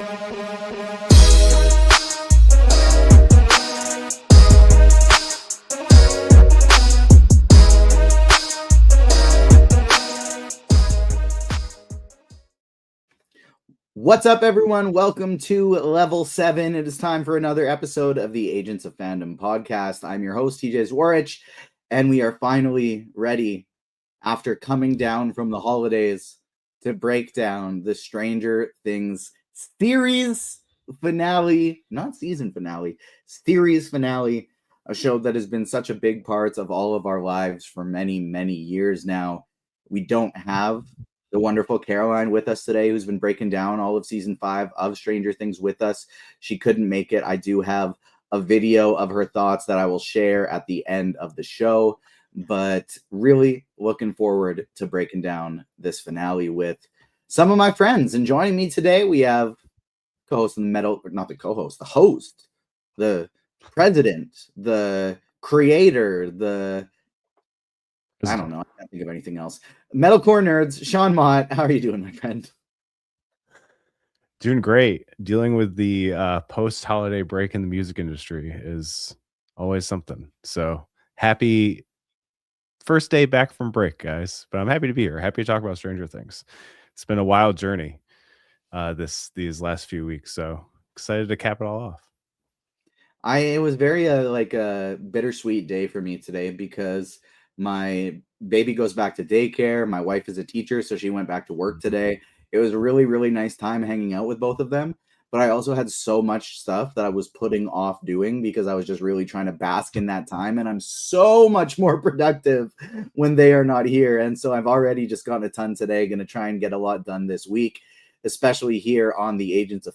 What's up, everyone? Welcome to Level 7. It is time for another episode of the Agents of Fandom podcast. I'm your host, TJ Zwarych, and we are finally ready, after coming down from the holidays, to break down the Stranger Things series finale, not season finale, series finale, a show that has been such a big part of all of our lives for many, many years now. We don't have the wonderful Caroline with us today, who's been breaking down all of season 5 of Stranger Things with us. She couldn't make it. I do have a video of her thoughts that I will share at the end of the show, but really looking forward to breaking down this finale with some of my friends. And joining me today, we have co-host in the middle, not the co-host, the host, the president, the creator, I don't know. I can't think of anything else. Metalcore nerds, Sean Mott. How are you doing, my friend? Doing great. Dealing with the post-holiday break in the music industry is always something. So happy first day back from break, guys. But I'm happy to be here. Happy to talk about Stranger Things. It's been a wild journey these last few weeks. So excited to cap it all off. It was very a bittersweet day for me today because my baby goes back to daycare. My wife is a teacher, so she went back to work today. It was a really, really nice time hanging out with both of them. But I also had so much stuff that I was putting off doing because I was just really trying to bask in that time. And I'm so much more productive when they are not here. And so I've already just gotten a ton today. Going to try and get a lot done this week, especially here on the Agents of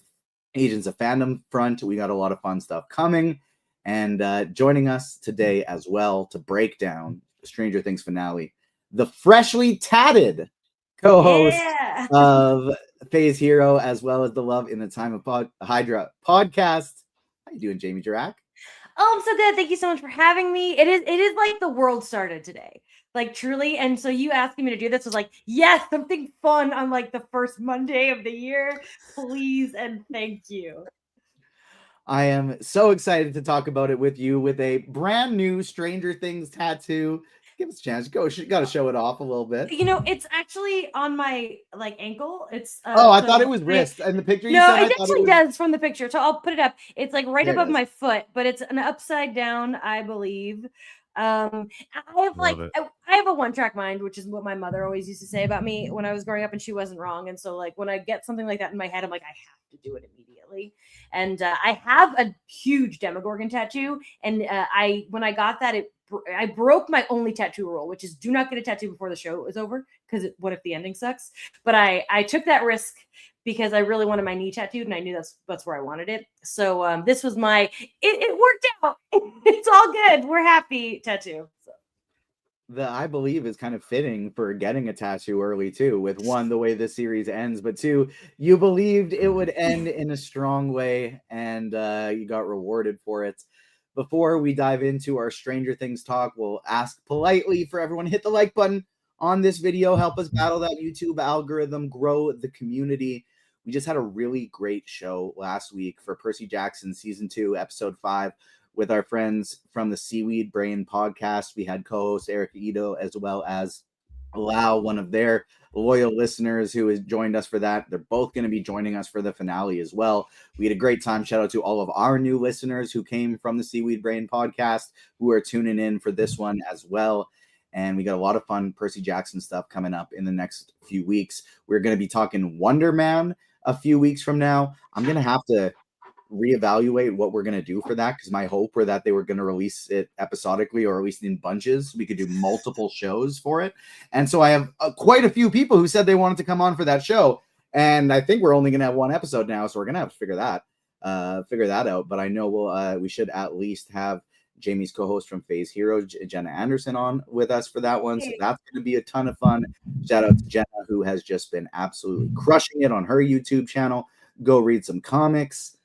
Fandom front. We got a lot of fun stuff coming. And joining us today as well to break down the Stranger Things finale, the freshly tatted co-host of Phase Hero, as well as the Love in the Time of Hydra podcast. How you doing, Jamie Jirak? Oh, I'm so good. Thank you so much for having me. It is like the world started today, like truly. And so you asking me to do this was like, yes, something fun on like the first Monday of the year. Please and thank you. I am so excited to talk about it with you with a brand new Stranger Things tattoo. Give us a chance. Got to show it off a little bit. You know, it's actually on my like ankle. It's I thought it was wrist. And the picture you no, sent, it actually does from the picture. So I'll put it up. It's like right above my foot, but it's an upside down, I believe. I have a one-track mind, which is what my mother always used to say about me when I was growing up, and she wasn't wrong. And so like when I get something like that in my head, I'm like, I have to do it immediately. And I have a huge Demogorgon tattoo, and when I got that, I broke my only tattoo rule, which is do not get a tattoo before the show is over, because what if the ending sucks? But I took that risk because I really wanted my knee tattooed, and I knew that's where I wanted it. So this was it worked out. It's all good. We're happy tattoo. So. I believe is kind of fitting for getting a tattoo early too, with one, the way this series ends, but two, you believed it would end in a strong way, and you got rewarded for it. Before we dive into our Stranger Things talk, we'll ask politely for everyone to hit the like button on this video. Help us battle that YouTube algorithm, grow the community. We just had a really great show last week for Percy Jackson Season 2, Episode 5, with our friends from the Seaweed Brain podcast. We had co-host Eric Ito, as well as Lau, one of their loyal listeners who has joined us for that. They're both going to be joining us for the finale as well. We had a great time. Shout out to all of our new listeners who came from the Seaweed Brain podcast, who are tuning in for this one as well. And we got a lot of fun Percy Jackson stuff coming up in the next few weeks. We're going to be talking Wonder Man a few weeks from now. I'm going to have to reevaluate what we're going to do for that, because my hope were that they were going to release it episodically, or at least in bunches. We could do multiple shows for it. And so I have quite a few people who said they wanted to come on for that show, and I think we're only going to have one episode now, so we're going to have to figure that out. But I know we should at least have Jamie's co-host from Phase Hero, Jenna Anderson, on with us for that one. So that's going to be a ton of fun. Shout out to Jenna, who has just been absolutely crushing it on her YouTube channel. Go read some comics.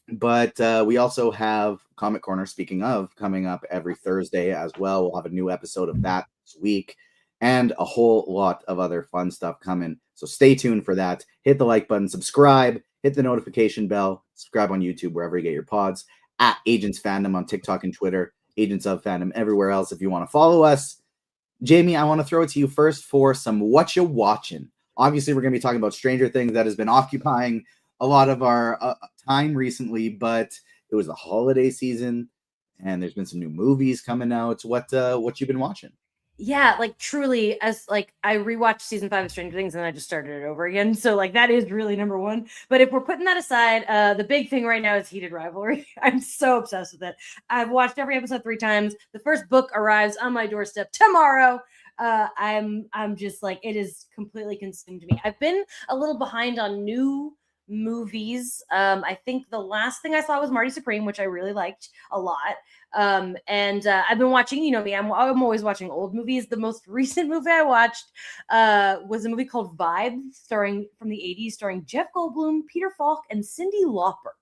But we also have Comic Corner, speaking of, coming up every Thursday as well. We'll have a new episode of that this week, and a whole lot of other fun stuff coming. So stay tuned for that. Hit the like button, subscribe, hit the notification bell, subscribe on YouTube, wherever you get your pods, at Agents Fandom on TikTok and Twitter, Agents of Fandom everywhere else if you want to follow us. Jamie, I want to throw it to you first for some Whatcha Watchin'. Obviously, we're going to be talking about Stranger Things that has been occupying a lot of our time recently, but it was the holiday season, and there's been some new movies coming out. What you been watching? Yeah, like truly, as like I rewatched season 5 of Stranger Things and I just started it over again. So like that is really number one. But if we're putting that aside, the big thing right now is Heated Rivalry. I'm so obsessed with it. I've watched every episode 3 times. The first book arrives on my doorstep tomorrow. I'm just like, it is completely consumed me. I've been a little behind on new movies. I think the last thing I saw was Marty Supreme, which I really liked a lot. And I've been watching, you know me, I'm always watching old movies. The most recent movie I watched was a movie called Vibe, starring from the 80s, starring Jeff Goldblum, Peter Falk, and Cyndi Lauper.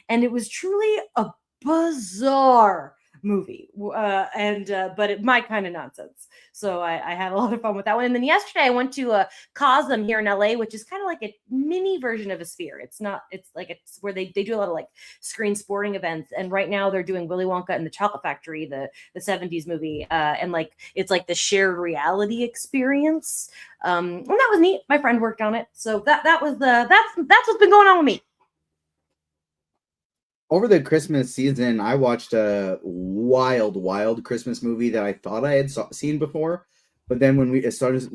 And it was truly a bizarre movie, but my kind of nonsense. So I had a lot of fun with that one. And then yesterday I went to Cosm here in LA, which is kind of like a mini version of a Sphere. It's where they do a lot of like screen sporting events. And right now they're doing Willy Wonka and the Chocolate Factory, the 70s movie. And like it's like the shared reality experience. And that was neat. My friend worked on it. So that's what's been going on with me. Over the Christmas season, I watched a wild Christmas movie that I thought I had seen before. But then when we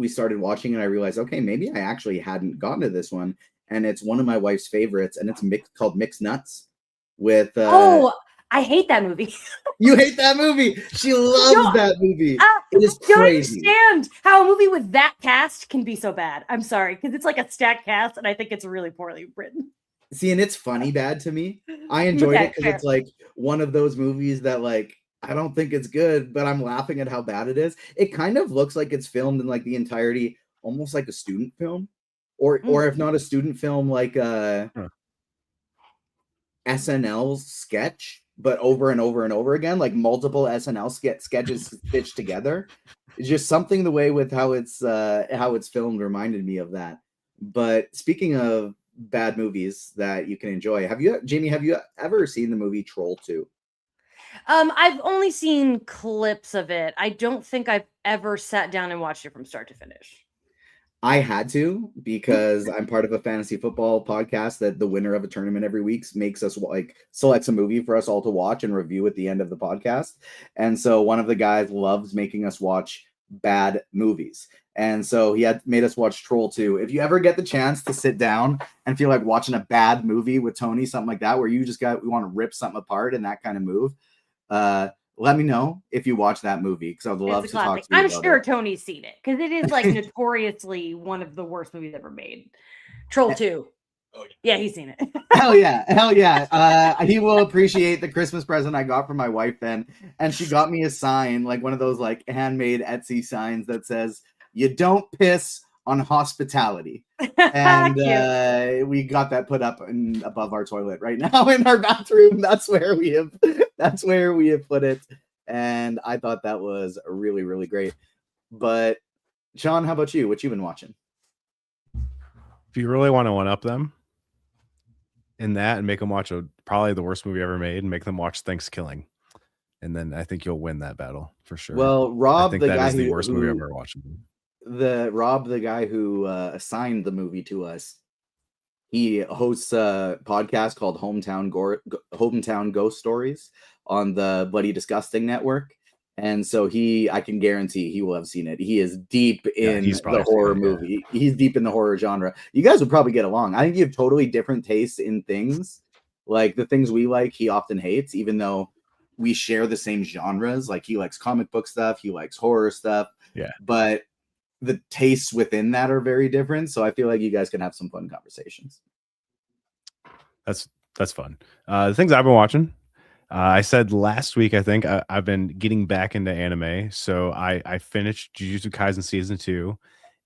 started watching it, I realized, okay, maybe I actually hadn't gotten to this one. And it's one of my wife's favorites, and it's called Mixed Nuts with... I hate that movie. You hate that movie? She loves that movie. It is crazy. I don't understand how a movie with that cast can be so bad. I'm sorry, because it's like a stacked cast, and I think it's really poorly written. See, and it's funny bad to me. I enjoyed it because it's like one of those movies that like I don't think it's good, but I'm laughing at how bad it is. It kind of looks like it's filmed in like the entirety, almost like a student film, or if not a student film, like a SNL sketch, but over and over and over again, like multiple SNL sketches stitched together. It's just something the way with how it's filmed reminded me of that. But speaking of bad movies that you can enjoy, Jamie, have you ever seen the movie Troll 2? I've only seen clips of it. I don't think I've ever sat down and watched it from start to finish. I had to, because I'm part of a fantasy football podcast that the winner of a tournament every week makes us like selects a movie for us all to watch and review at the end of the podcast. And so one of the guys loves making us watch bad movies. And so he had made us watch Troll 2. If you ever get the chance to sit down and feel like watching a bad movie with Tony, something like that, where you just we want to rip something apart and that kind of move, let me know if you watch that movie, because I'd love to talk to you I'm about sure it. Tony's seen it, because it is like notoriously one of the worst movies ever made. Troll 2. Oh, yeah, he's seen it. Hell yeah. He will appreciate the Christmas present I got from my wife then. And she got me a sign, like one of those like handmade Etsy signs that says, "You don't piss on hospitality." And we got that put up above our toilet right now in our bathroom. That's where we have put it. And I thought that was really, really great. But Sean, how about you? What you been watching? If you really want to one up them in that and make them watch probably the worst movie ever made, and make them watch Thanksgiving, and then I think you'll win that battle for sure. Well, Rob, I think that is the worst movie I've ever watched. Rob, the guy who assigned the movie to us, he hosts a podcast called Hometown Ghost Stories on the Bloody Disgusting Network. And so I can guarantee he will have seen it. He is deep in the horror movie. Yeah. He's deep in the horror genre. You guys would probably get along. I think you have totally different tastes in things. Like the things we like, he often hates, even though we share the same genres. Like he likes comic book stuff. He likes horror stuff. Yeah. But the tastes within that are very different. So I feel like you guys can have some fun conversations. That's fun. The things I've been watching, I said last week, I think I've been getting back into anime. So I finished Jujutsu Kaisen season 2,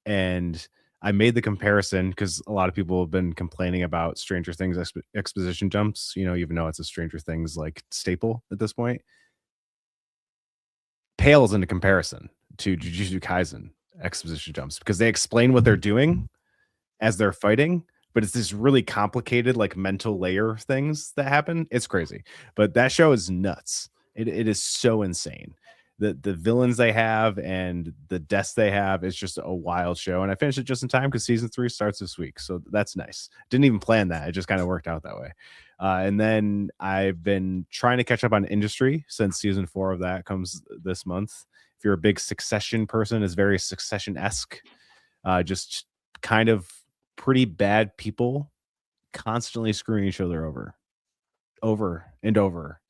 and I made the comparison because a lot of people have been complaining about Stranger Things exposition jumps. You know, even though it's a Stranger Things like staple at this point, pales into comparison to Jujutsu Kaisen exposition jumps, because they explain what they're doing as they're fighting, but it's this really complicated like mental layer of things that happen. It's crazy, but that show is nuts. It is so insane. The villains they have and the deaths they have is just a wild show. And I finished it just in time because season 3 starts this week, so that's nice. Didn't even plan that. It just kind of worked out that way. And then I've been trying to catch up on Industry since season 4 of that comes this month. If you're a big Succession person, it's very Succession-esque. Just kind of pretty bad people constantly screwing each other over and over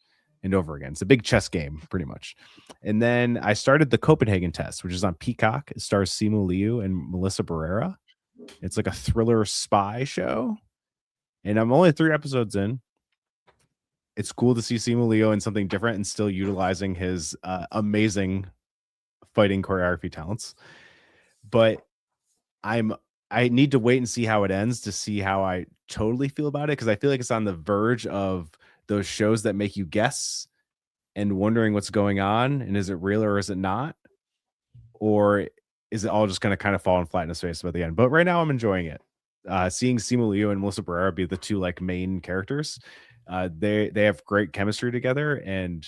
and over again. It's a big chess game, pretty much. And then I started the Copenhagen Test, which is on Peacock. It stars Simu Liu and Melissa Barrera. It's like a thriller spy show. And I'm only 3 episodes in. It's cool to see Simu Liu in something different and still utilizing his amazing fighting choreography talents. But I need to wait and see how it ends to see how I totally feel about it, because I feel like it's on the verge of those shows that make you guess and wondering what's going on, and is it real or is it not, or is it all just going to kind of fall flat in his face by the end? But right now I'm enjoying it. Seeing Simu Liu and Melissa Barrera be the 2 like main characters, they have great chemistry together, and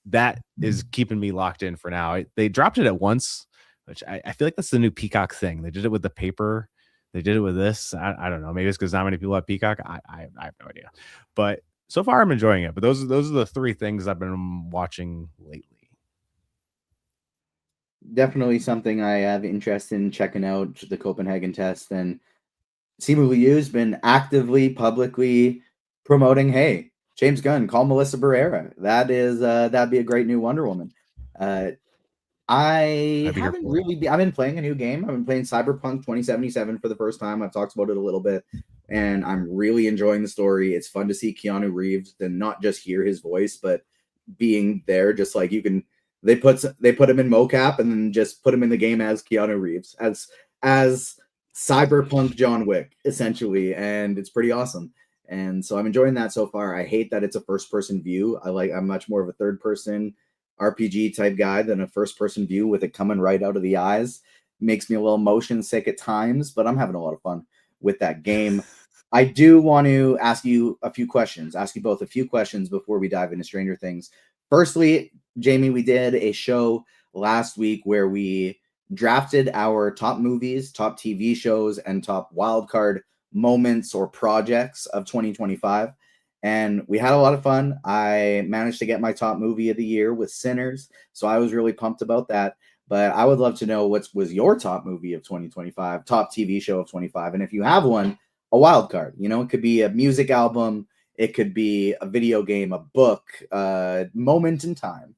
that is keeping me locked in for now. They dropped it at once, which I feel like that's the new Peacock thing. They did it with the paper. They did it with this. I don't know. Maybe it's because not many people have Peacock. I have no idea. But so far, I'm enjoying it. But those are the 3 things I've been watching lately. Definitely something I have interest in checking out, the Copenhagen Test. And Simu Liu's been actively, publicly promoting, hey, James Gunn, call Melissa Barrera. That'd be a great new Wonder Woman. I've been playing a new game. I've been playing Cyberpunk 2077 for the first time. I've talked about it a little bit, and I'm really enjoying the story. It's fun to see Keanu Reeves and not just hear his voice, but being there. Just like you can, they put him in mocap and then just put him in the game as Keanu Reeves, as Cyberpunk John Wick, essentially, and it's pretty awesome. And so I'm enjoying that so far. I hate that it's a first-person view. I'm much more of a third-person RPG type guy than a first-person view with it coming right out of the eyes. Makes me a little motion sick at times, but I'm having a lot of fun with that game. I do want to ask you both a few questions before we dive into Stranger Things. Firstly, Jamie, we did a show last week where we drafted our top movies, top TV shows, and top wildcard moments or projects of 2025. And we had a lot of fun. I managed to get my top movie of the year with Sinners, so I was really pumped about that. But I would love to know what was your top movie of 2025, top TV show of 25, and if you have one, a wild card. It could be a music album, it could be a video game, a book, moment in time.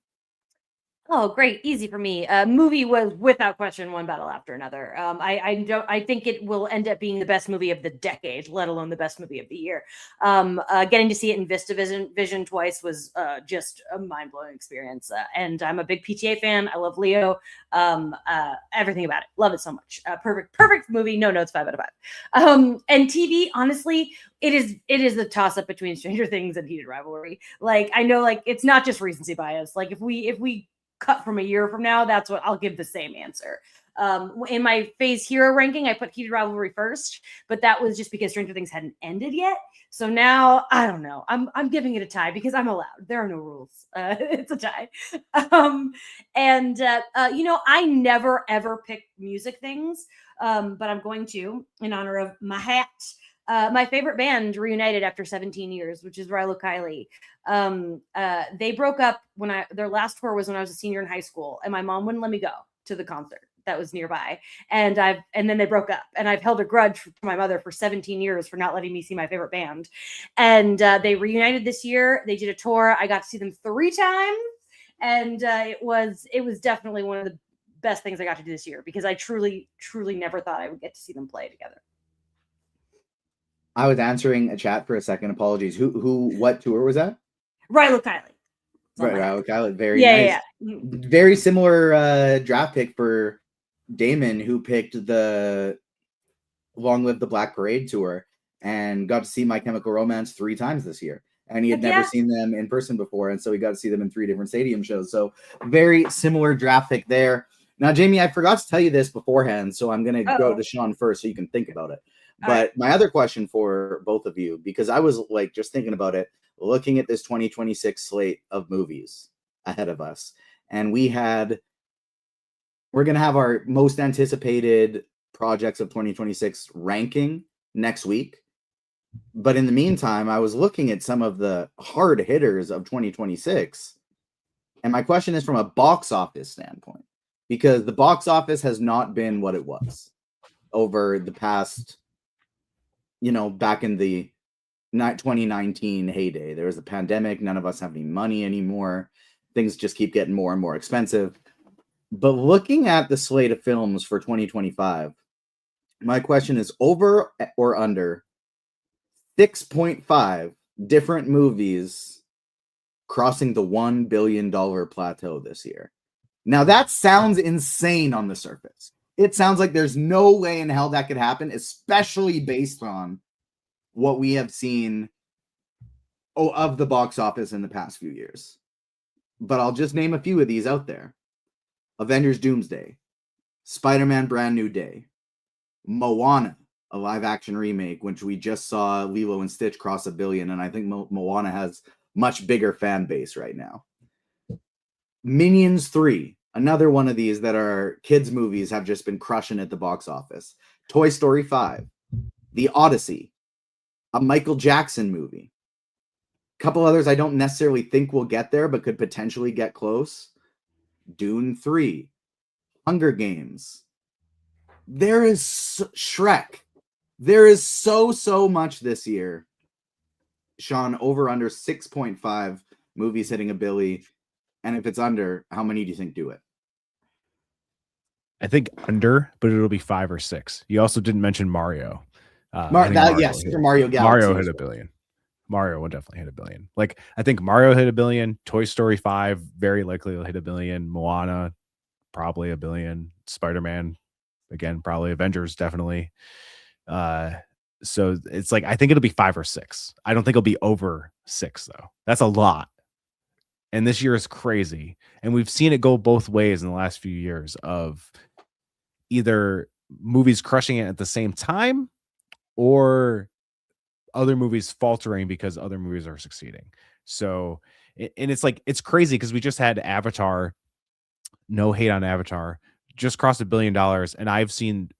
Oh, great. Easy for me. Movie was without question one battle after another. I think it will end up being the best movie of the decade, let alone the best movie of the year. Getting to see it in VistaVision twice was just a mind-blowing experience. And I'm a big PTA fan. I love Leo. Everything about it. Love it so much. Perfect movie. No notes, 5 out of 5. And TV, honestly, it is the toss-up between Stranger Things and Heated Rivalry. Like, I know, like, it's not just recency bias. Like, if we cut from a year from now, that's what I'll give the same answer. In my phase hero ranking, I put Heated Rivalry first, but that was just because Stranger Things hadn't ended yet. So now I don't know. I'm giving it a tie because I'm allowed. There are no rules. It's a tie. I never ever pick music things, but I'm going to in honor of my hat. My favorite band reunited after 17 years, which is Rilo Kiley. They broke up their last tour was when I was a senior in high school, and my mom wouldn't let me go to the concert that was nearby. And then they broke up, and I've held a grudge to my mother for 17 years for not letting me see my favorite band. And they reunited this year. They did a tour. I got to see them 3 times, and it was definitely one of the best things I got to do this year because I truly, truly never thought I would get to see them play together. I was answering a chat for a second. Apologies. What tour was that? Rilo Kiley. Right, Rilo Kiley. Very nice. Yeah. Very similar draft pick for Damon, who picked the Long Live the Black Parade tour and got to see My Chemical Romance 3 times this year. And he had never seen them in person before, and so he got to see them in 3 different stadium shows. So very similar draft pick there. Now, Jamie, I forgot to tell you this beforehand, so I'm going to go to Sean first so you can think about it. But my other question for both of you, because I was like just thinking about it, looking at this 2026 slate of movies ahead of us, and we're going to have our most anticipated projects of 2026 ranking next week. But in the meantime, I was looking at some of the hard hitters of 2026. And my question is from a box office standpoint, because the box office has not been what it was over the past, back in the 2019 heyday. There was a pandemic. None of us have any money anymore. Things just keep getting more and more expensive. But looking at the slate of films for 2025, my question is over or under 6.5 different movies crossing the $1 billion plateau this year. Now, that sounds insane on the surface. It sounds like there's no way in hell that could happen, especially based on what we have seen of the box office in the past few years. But I'll just name a few of these out there. Avengers Doomsday, Spider-Man Brand New Day, Moana, a live-action remake, which we just saw Lilo and Stitch cross $1 billion, and I think Moana has much bigger fan base right now. Minions 3, another one of these that are kids' movies, have just been crushing at the box office. Toy Story 5, The Odyssey, a Michael Jackson movie. A couple others I don't necessarily think will get there, but could potentially get close. Dune 3, Hunger Games. There is Shrek. There is so much this year. Sean, over under 6.5 movies hitting $1 billion. And if it's under, how many do you think do it? I think under, but it'll be 5 or 6. You also didn't mention Mario. Super Mario Galaxy. Mario hit $1 billion. Mario will definitely hit $1 billion. Like, I think Mario hit $1 billion. Toy Story 5 very likely will hit $1 billion. Moana probably $1 billion. Spider-Man again, probably. Avengers definitely. So it's like, I think it'll be 5 or 6. I don't think it'll be over 6 though. That's a lot. And this year is crazy. And we've seen it go both ways in the last few years of either movies crushing it at the same time or other movies faltering because other movies are succeeding. So, and it's like, it's crazy because we just had Avatar, no hate on Avatar, just crossed $1 billion. And I've seen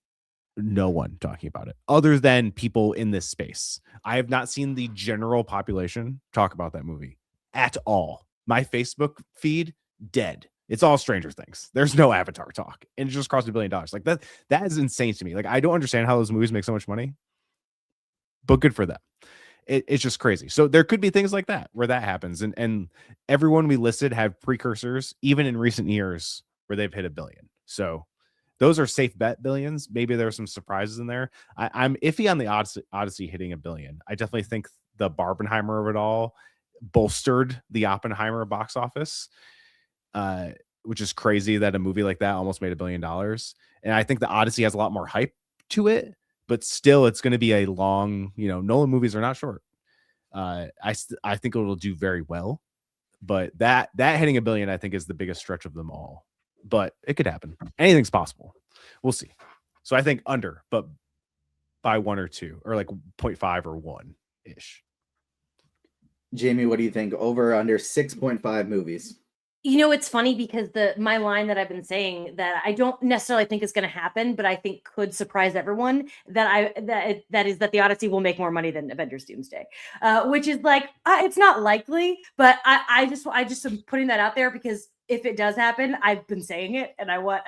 no one talking about it other than people in this space. I have not seen the general population talk about that movie at all. My Facebook feed, dead. It's all Stranger Things. There's no Avatar talk. And it just crossed $1 billion. Like that is insane to me. Like, I don't understand how those movies make so much money, but good for them. It's just crazy. So there could be things like that where that happens. And everyone we listed have precursors, even in recent years, where they've hit $1 billion. So those are safe bet billions. Maybe there are some surprises in there. I'm iffy on the Odyssey hitting $1 billion. I definitely think the Barbenheimer of it all bolstered the Oppenheimer box office, which is crazy that a movie like that almost made $1 billion. And I think the Odyssey has a lot more hype to it, but still it's going to be a long, Nolan movies are not short. I think it'll do very well, but that hitting $1 billion, I think, is the biggest stretch of them all, but it could happen. Anything's possible. We'll see. So I think under, but by 1 or 2 or like 0.5 or 1 ish. Jamie, what do you think? Over or under 6.5 movies? It's funny because my line that I've been saying that I don't necessarily think is going to happen, but I think could surprise everyone, that is that the Odyssey will make more money than Avengers Doomsday, which is like, it's not likely, but I just am putting that out there because if it does happen, I've been saying it and I want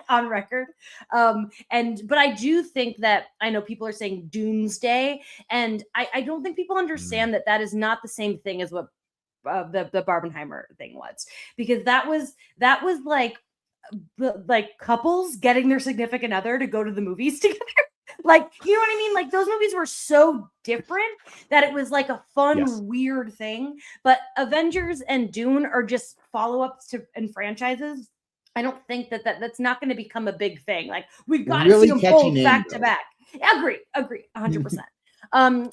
on record. But I do think that, I know people are saying Doomsday, and I don't think people understand that is not the same thing as what the Barbenheimer thing was, because that was like couples getting their significant other to go to the movies together. Like, you know what I mean? Like, those movies were so different that it was like a fun, weird thing. But Avengers and Dune are just follow-ups to and franchises. I don't think that's not going to become a big thing. Like, we've got to see them both back to back. Agree, 100%. I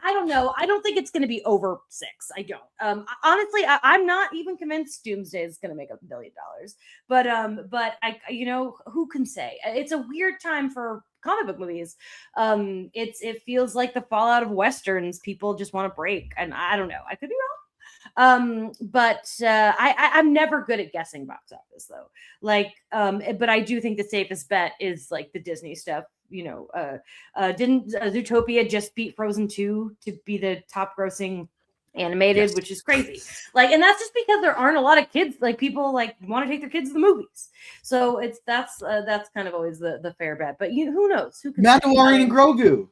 don't know. I don't think it's going to be over 6. I don't. Honestly, I'm not even convinced Doomsday is going to make $1 billion. But who can say? It's a weird time for comic book movies. It feels like the fallout of Westerns. People just want to break, and I don't know. I could be wrong. But I'm never good at guessing box office though. Like, but I do think the safest bet is like the Disney stuff. You know, didn't Zootopia just beat Frozen 2 to be the top grossing animated, Yes. which is crazy. Like, and that's just because there aren't a lot of kids, like people like want to take their kids to the movies. So that's kind of always the fair bet. But who knows? Who can Mandalorian and Grogu.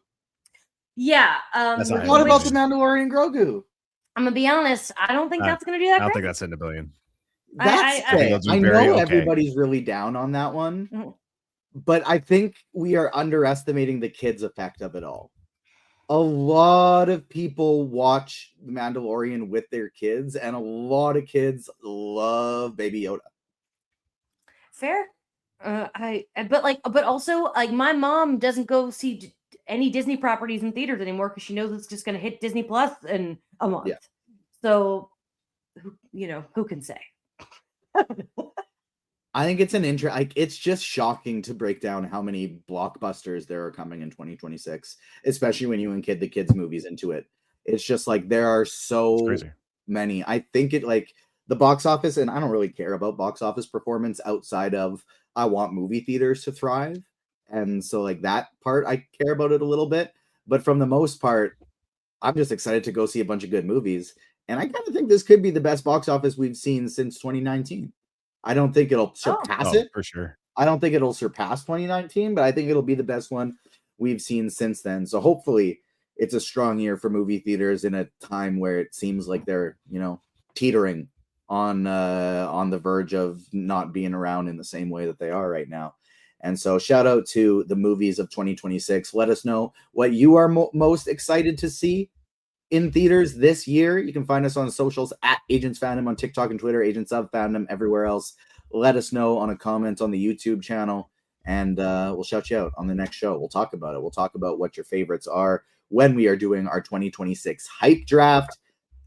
Yeah. What about the Mandalorian and Grogu? I'm gonna be honest. I don't think that's gonna do that. I don't think that's in $1 billion. I know everybody's really down on that one, but I think we are underestimating the kids' effect of it all. A lot of people watch The Mandalorian with their kids, and a lot of kids love Baby Yoda. Fair. But also like my mom doesn't go see any Disney properties in theaters anymore because she knows it's just going to hit Disney Plus in a month. Yeah. So, who can say? I think it's it's just shocking to break down how many blockbusters there are coming in 2026, especially when you include the kids' movies into it. It's just like there are so many. I think the box office, and I don't really care about box office performance outside of I want movie theaters to thrive. And so like that part, I care about it a little bit. But from the most part, I'm just excited to go see a bunch of good movies. And I kind of think this could be the best box office we've seen since 2019. I don't think it'll surpass it. For sure. I don't think it'll surpass 2019, but I think it'll be the best one we've seen since then. So hopefully it's a strong year for movie theaters in a time where it seems like they're, teetering on the verge of not being around in the same way that they are right now. And so shout out to the movies of 2026. Let us know what you are most excited to see in theaters this year. You can find us on socials at Agents Fandom on TikTok and Twitter, Agents of Fandom everywhere else. Let us know on a comment on the YouTube channel, and we'll shout you out on the next show. We'll talk about it. We'll talk about what your favorites are when we are doing our 2026 hype draft.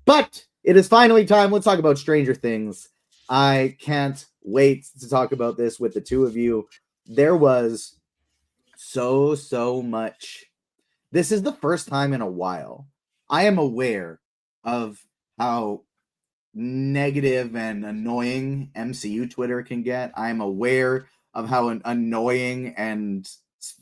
But it is finally time. Let's talk about Stranger Things. I can't wait to talk about this with the two of you. There was so much. This is the first time in a while I am aware of how negative and annoying MCU Twitter can get. I'm aware of how annoying and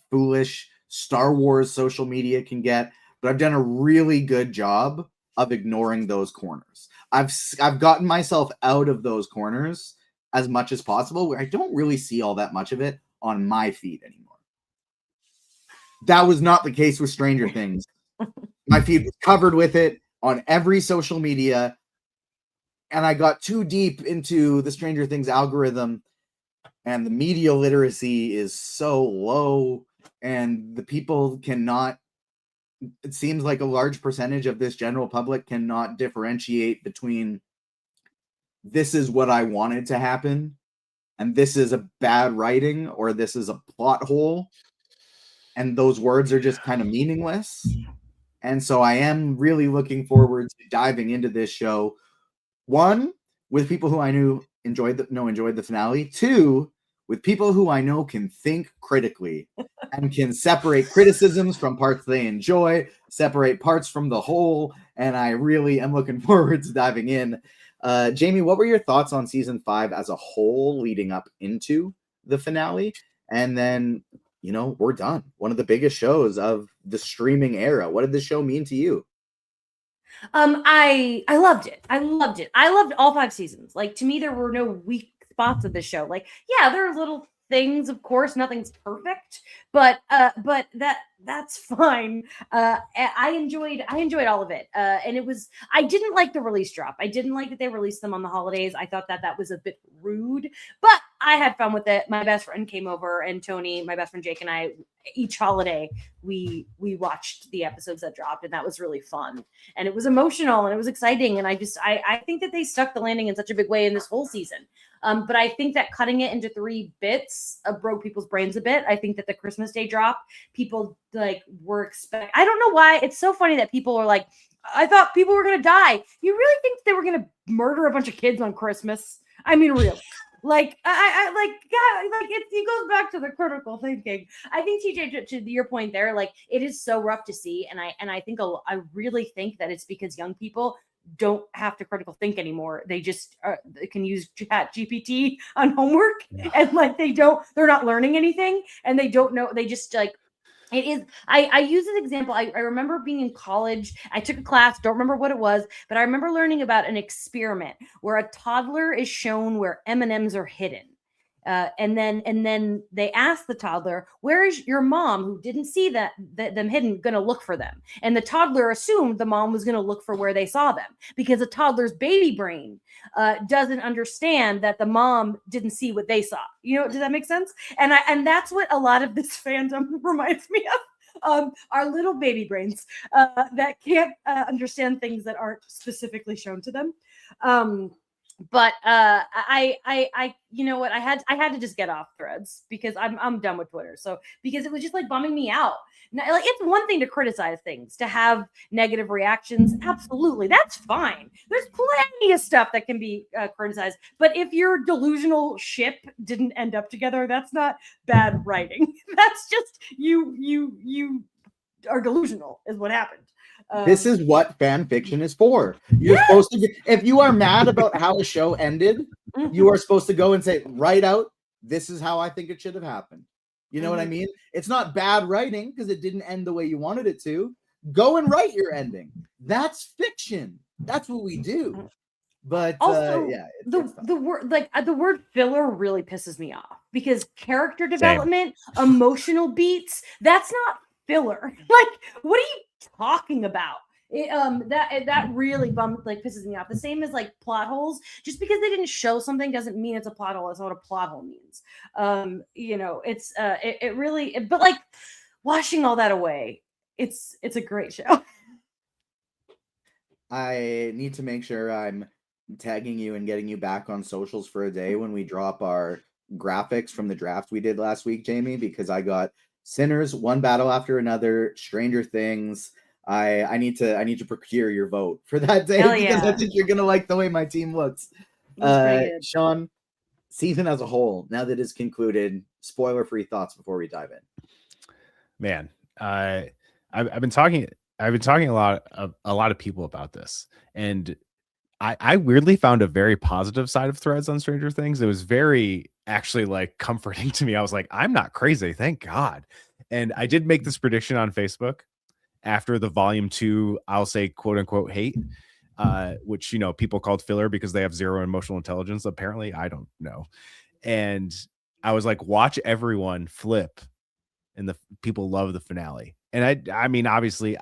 foolish Star Wars social media can get, but I've done a really good job of ignoring those corners. I've gotten myself out of those corners as much as possible, where I don't really see all that much of it on my feed anymore. That was not the case with Stranger Things. My feed was covered with it on every social media, and I got too deep into the Stranger Things algorithm, and the media literacy is so low, and the people cannot, it seems like a large percentage of this general public cannot differentiate between this is what I wanted to happen and this is a bad writing or this is a plot hole, and those words are just kind of meaningless. And so I am really looking forward to diving into this show. One, with people who I knew enjoyed the finale. Two, with people who I know can think critically and can separate criticisms from parts they enjoy, separate parts from the whole. And I really am looking forward to diving in. Jamie, what were your thoughts on season 5 as a whole leading up into the finale? And then, we're done. One of the biggest shows of the streaming era. What did this show mean to you? I loved it. I loved all 5 seasons. Like, to me, there were no weak spots of the show. Like, yeah, there are little things, of course, nothing's perfect, but that's fine. I enjoyed all of it. And I didn't like the release drop. I didn't like that they released them on the holidays. I thought that was a bit rude, but I had fun with it. My best friend came over, and Tony, my best friend Jake, and I, each holiday we watched the episodes that dropped, and that was really fun, and it was emotional, and it was exciting, and I think that they stuck the landing in such a big way in this whole season. But I think that cutting it into 3 bits broke people's brains a bit. I think that the Christmas Day drop, people were expecting. I don't know why. It's so funny that people are like, I thought people were going to die. You really think they were going to murder a bunch of kids on Christmas? I mean, really? Like I like God, like it goes back to the critical thinking. I think TJ, to your point there, like it is so rough to see, and I think I really think that it's because young people don't have to critical think anymore. They just they can use Chat GPT on homework, and like they're not learning anything, and they don't know. They just like. It is. I use an example. I remember being in college. I took a class. Don't remember what it was, but I remember learning about an experiment where a toddler is shown where M&Ms are hidden, and then they ask the toddler, "Where is your mom, who didn't see them hidden, going to look for them?" And the toddler assumed the mom was going to look for where they saw them because a toddler's baby brain doesn't understand that the mom didn't see what they saw. Does that make sense? And that's what a lot of this fandom reminds me of. Our little baby brains that can't understand things that aren't specifically shown to them. But I you know what, I had to just get off Threads because I'm done with Twitter. So because it was just like bumming me out. Now, like, it's one thing to criticize things, to have negative reactions. Absolutely, that's fine. There's plenty of stuff that can be criticized. But if your delusional ship didn't end up together, that's not bad writing. That's just you are delusional, is what happened. This is what fan fiction is for. You're supposed to if you are mad about how a show ended, you are supposed to go and say, write out, this is how I think it should have happened. You know what I mean? It's not bad writing because it didn't end the way you wanted it to. Go and write your ending. That's fiction. That's what we do. But also, the word filler really pisses me off because character development, emotional beats, that's not filler. Like, what are you talking about? That really pisses me off. The same as like plot holes. Just because they didn't show something doesn't mean it's a plot hole. That's not what a plot hole means. It's it really. But like washing all that away, it's a great show. I need to make sure I'm tagging you and getting you back on socials for a day when we drop our graphics from the draft we did last week, Jamie, because I got Sinners, One Battle After Another, Stranger Things. I need to procure your vote for that day because I think you're gonna like the way my team looks. Sean, season as a whole, now that it's concluded, spoiler-free thoughts before we dive in. Man, I've been talking a lot of people about this, and I weirdly found a very positive side of Threads on Stranger Things. It was very actually like comforting to me. I was like, I'm not crazy, thank God. And I did make this prediction on Facebook after the volume 2, I'll say quote unquote hate, which people called filler because they have zero emotional intelligence. Apparently, I don't know. And I was like, watch everyone flip, and the people love the finale. And I mean, obviously,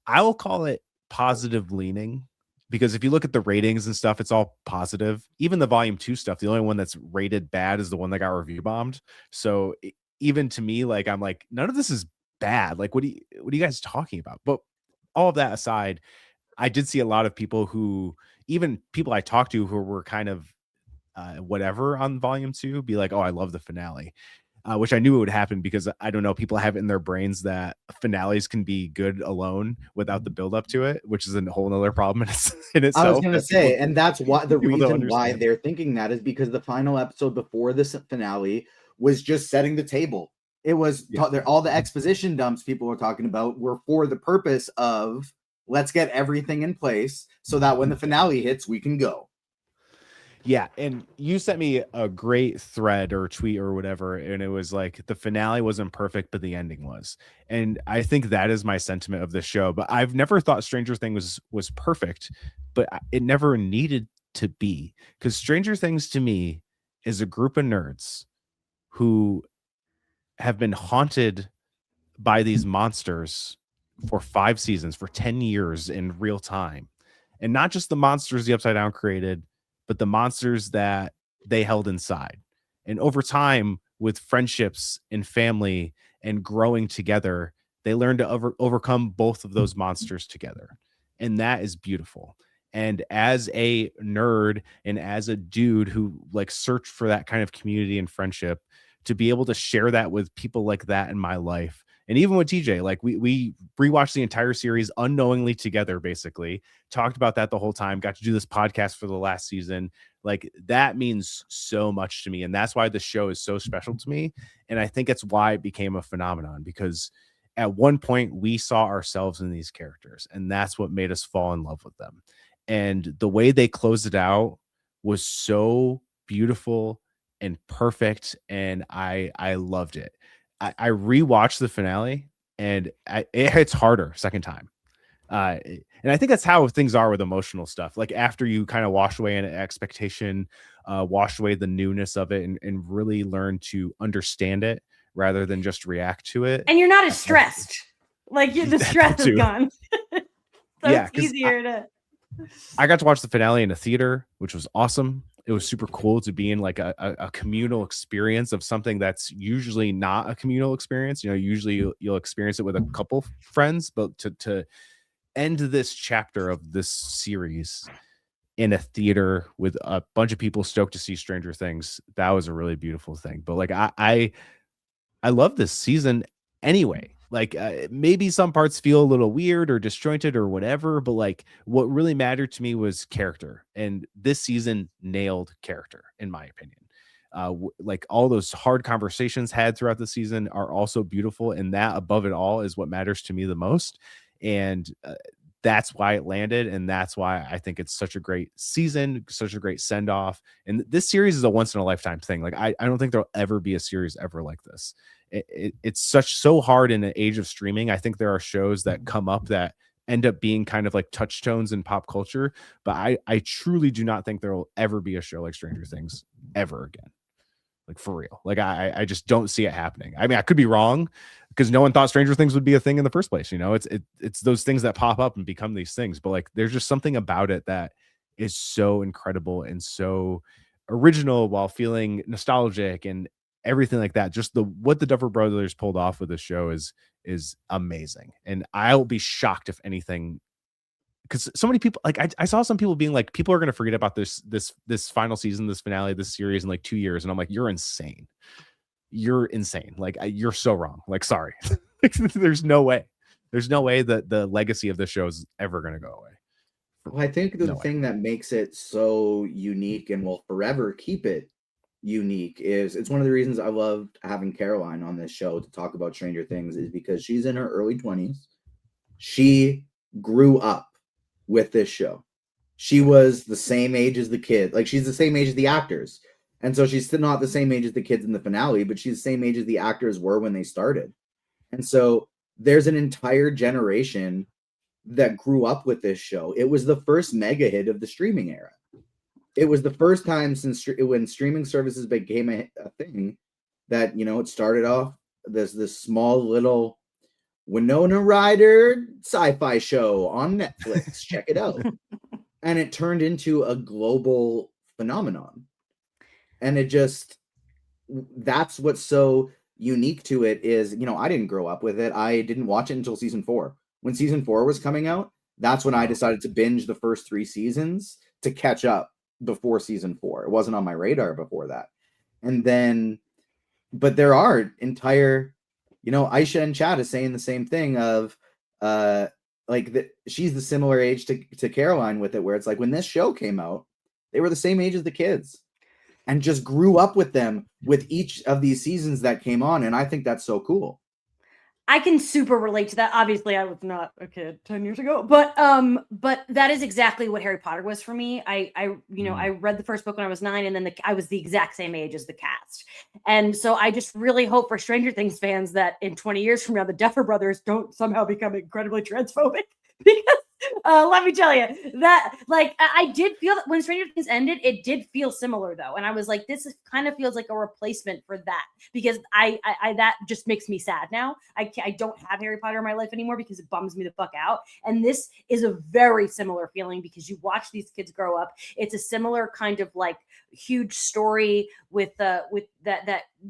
I will call it positive leaning. Because if you look at the ratings and stuff, it's all positive. Even the volume 2 stuff, the only one that's rated bad is the one that got review bombed. So even to me, like, I'm like, none of this is bad. Like, what are you guys talking about? But all of that aside, I did see a lot of people even people I talked to who were kind of whatever on volume 2 be like, oh, I love the finale. Which I knew it would happen because I don't know, people have it in their brains that finales can be good alone without the build up to it, which is a whole nother problem in itself. I was going to say, and that's why the reason why they're thinking that is because the final episode before this finale was just setting the table. It was all the exposition dumps people were talking about were for the purpose of let's get everything in place so that when the finale hits, we can go. Yeah, and you sent me a great thread or tweet or whatever, and it was like the finale wasn't perfect, but the ending was. And I think that is my sentiment of this show. But I've never thought Stranger Things was perfect, but it never needed to be. Because Stranger Things to me is a group of nerds who have been haunted by these monsters for 5 seasons, for 10 years in real time. And not just the monsters the Upside Down created, but the monsters that they held inside. And over time, with friendships and family and growing together, they learn to overcome both of those monsters together. And that is beautiful. And as a nerd and as a dude who like searched for that kind of community and friendship, to be able to share that with people like that in my life And even with TJ, like we rewatched the entire series unknowingly together, basically talked about that the whole time, got to do this podcast for the last season. Like that means so much to me. And that's why the show is so special to me. And I think it's why it became a phenomenon, because at one point we saw ourselves in these characters, and that's what made us fall in love with them. And the way they closed it out was so beautiful and perfect. And I loved it. I rewatched the finale, and it hits harder second time. And I think that's how things are with emotional stuff. Like after you kind of wash away an expectation, wash away the newness of it, and really learn to understand it rather than just react to it. And you're not as stressed. Like the stress is gone. So yeah, it's easier I got to watch the finale in a theater, which was awesome. It was super cool to be in like a communal experience of something that's usually not a communal experience. You know, usually you'll experience it with a couple friends, but to end this chapter of this series in a theater with a bunch of people stoked to see Stranger Things, that was a really beautiful thing. But like I love this season anyway. Like maybe some parts feel a little weird or disjointed or whatever, but like what really mattered to me was character, and this season nailed character in my opinion. Like all those hard conversations had throughout the season are also beautiful, and that above it all is what matters to me the most. And that's why it landed, and that's why I think it's such a great season, such a great send off. And this series is a once in a lifetime thing. Like I don't think there'll ever be a series ever like this. It's so hard in an age of streaming. I think there are shows that come up that end up being kind of like touchstones in pop culture, but I truly do not think there will ever be a show like Stranger Things ever again. Like for real. Like I just don't see it happening. I mean, I could be wrong, because no one thought Stranger Things would be a thing in the first place. You know, it's those things that pop up and become these things. But like, there's just something about it that is so incredible and so original while feeling nostalgic and everything like that. Just what the Duffer Brothers pulled off with this show is amazing. And I'll be shocked if anything, because so many people, like I saw some people being like, people are going to forget about this final season, this finale, this series in like 2 years. And I'm like, you're insane. You're insane. Like you're so wrong. Like, sorry. There's no way that the legacy of the show is ever going to go away. Well, I think the thing that makes it so unique and will forever keep it unique is it's one of the reasons I loved having Caroline on this show to talk about Stranger Things, is because she's in her early 20s. She grew up with this show. She was the same age as the kid. Like she's the same age as the actors. And so she's still not the same age as the kids in the finale, but she's the same age as the actors were when they started. And so there's an entire generation that grew up with this show. It was the first mega hit of the streaming era. It was the first time since when streaming services became a thing that, you know, it started off this small little Winona Ryder sci-fi show on Netflix. Check it out. And it turned into a global phenomenon. And it just, that's what's so unique to it is, you know, I didn't grow up with it. I didn't watch it until season 4. When season 4 was coming out, that's when I decided to binge the first 3 seasons to catch up before season 4. It wasn't on my radar before that. And then, but there are entire, you know, Aisha in chat is saying the same thing of, she's the similar age to Caroline with it, where it's like when this show came out, they were the same age as the kids and just grew up with them with each of these seasons that came on. And I think that's so cool. I can super relate to that. Obviously, I was not a kid 10 years ago, but that is exactly what Harry Potter was for me. I read the first book when I was 9, and then I was the exact same age as the cast. And so I just really hope for Stranger Things fans that in 20 years from now, the Duffer Brothers don't somehow become incredibly transphobic. Because let me tell you that, like, I did feel that when Stranger Things ended, it did feel similar though, and I was like, this kind of feels like a replacement for that, because I that just makes me sad now. I don't have Harry Potter in my life anymore because it bums me the fuck out, and this is a very similar feeling because you watch these kids grow up. It's a similar kind of like huge story with that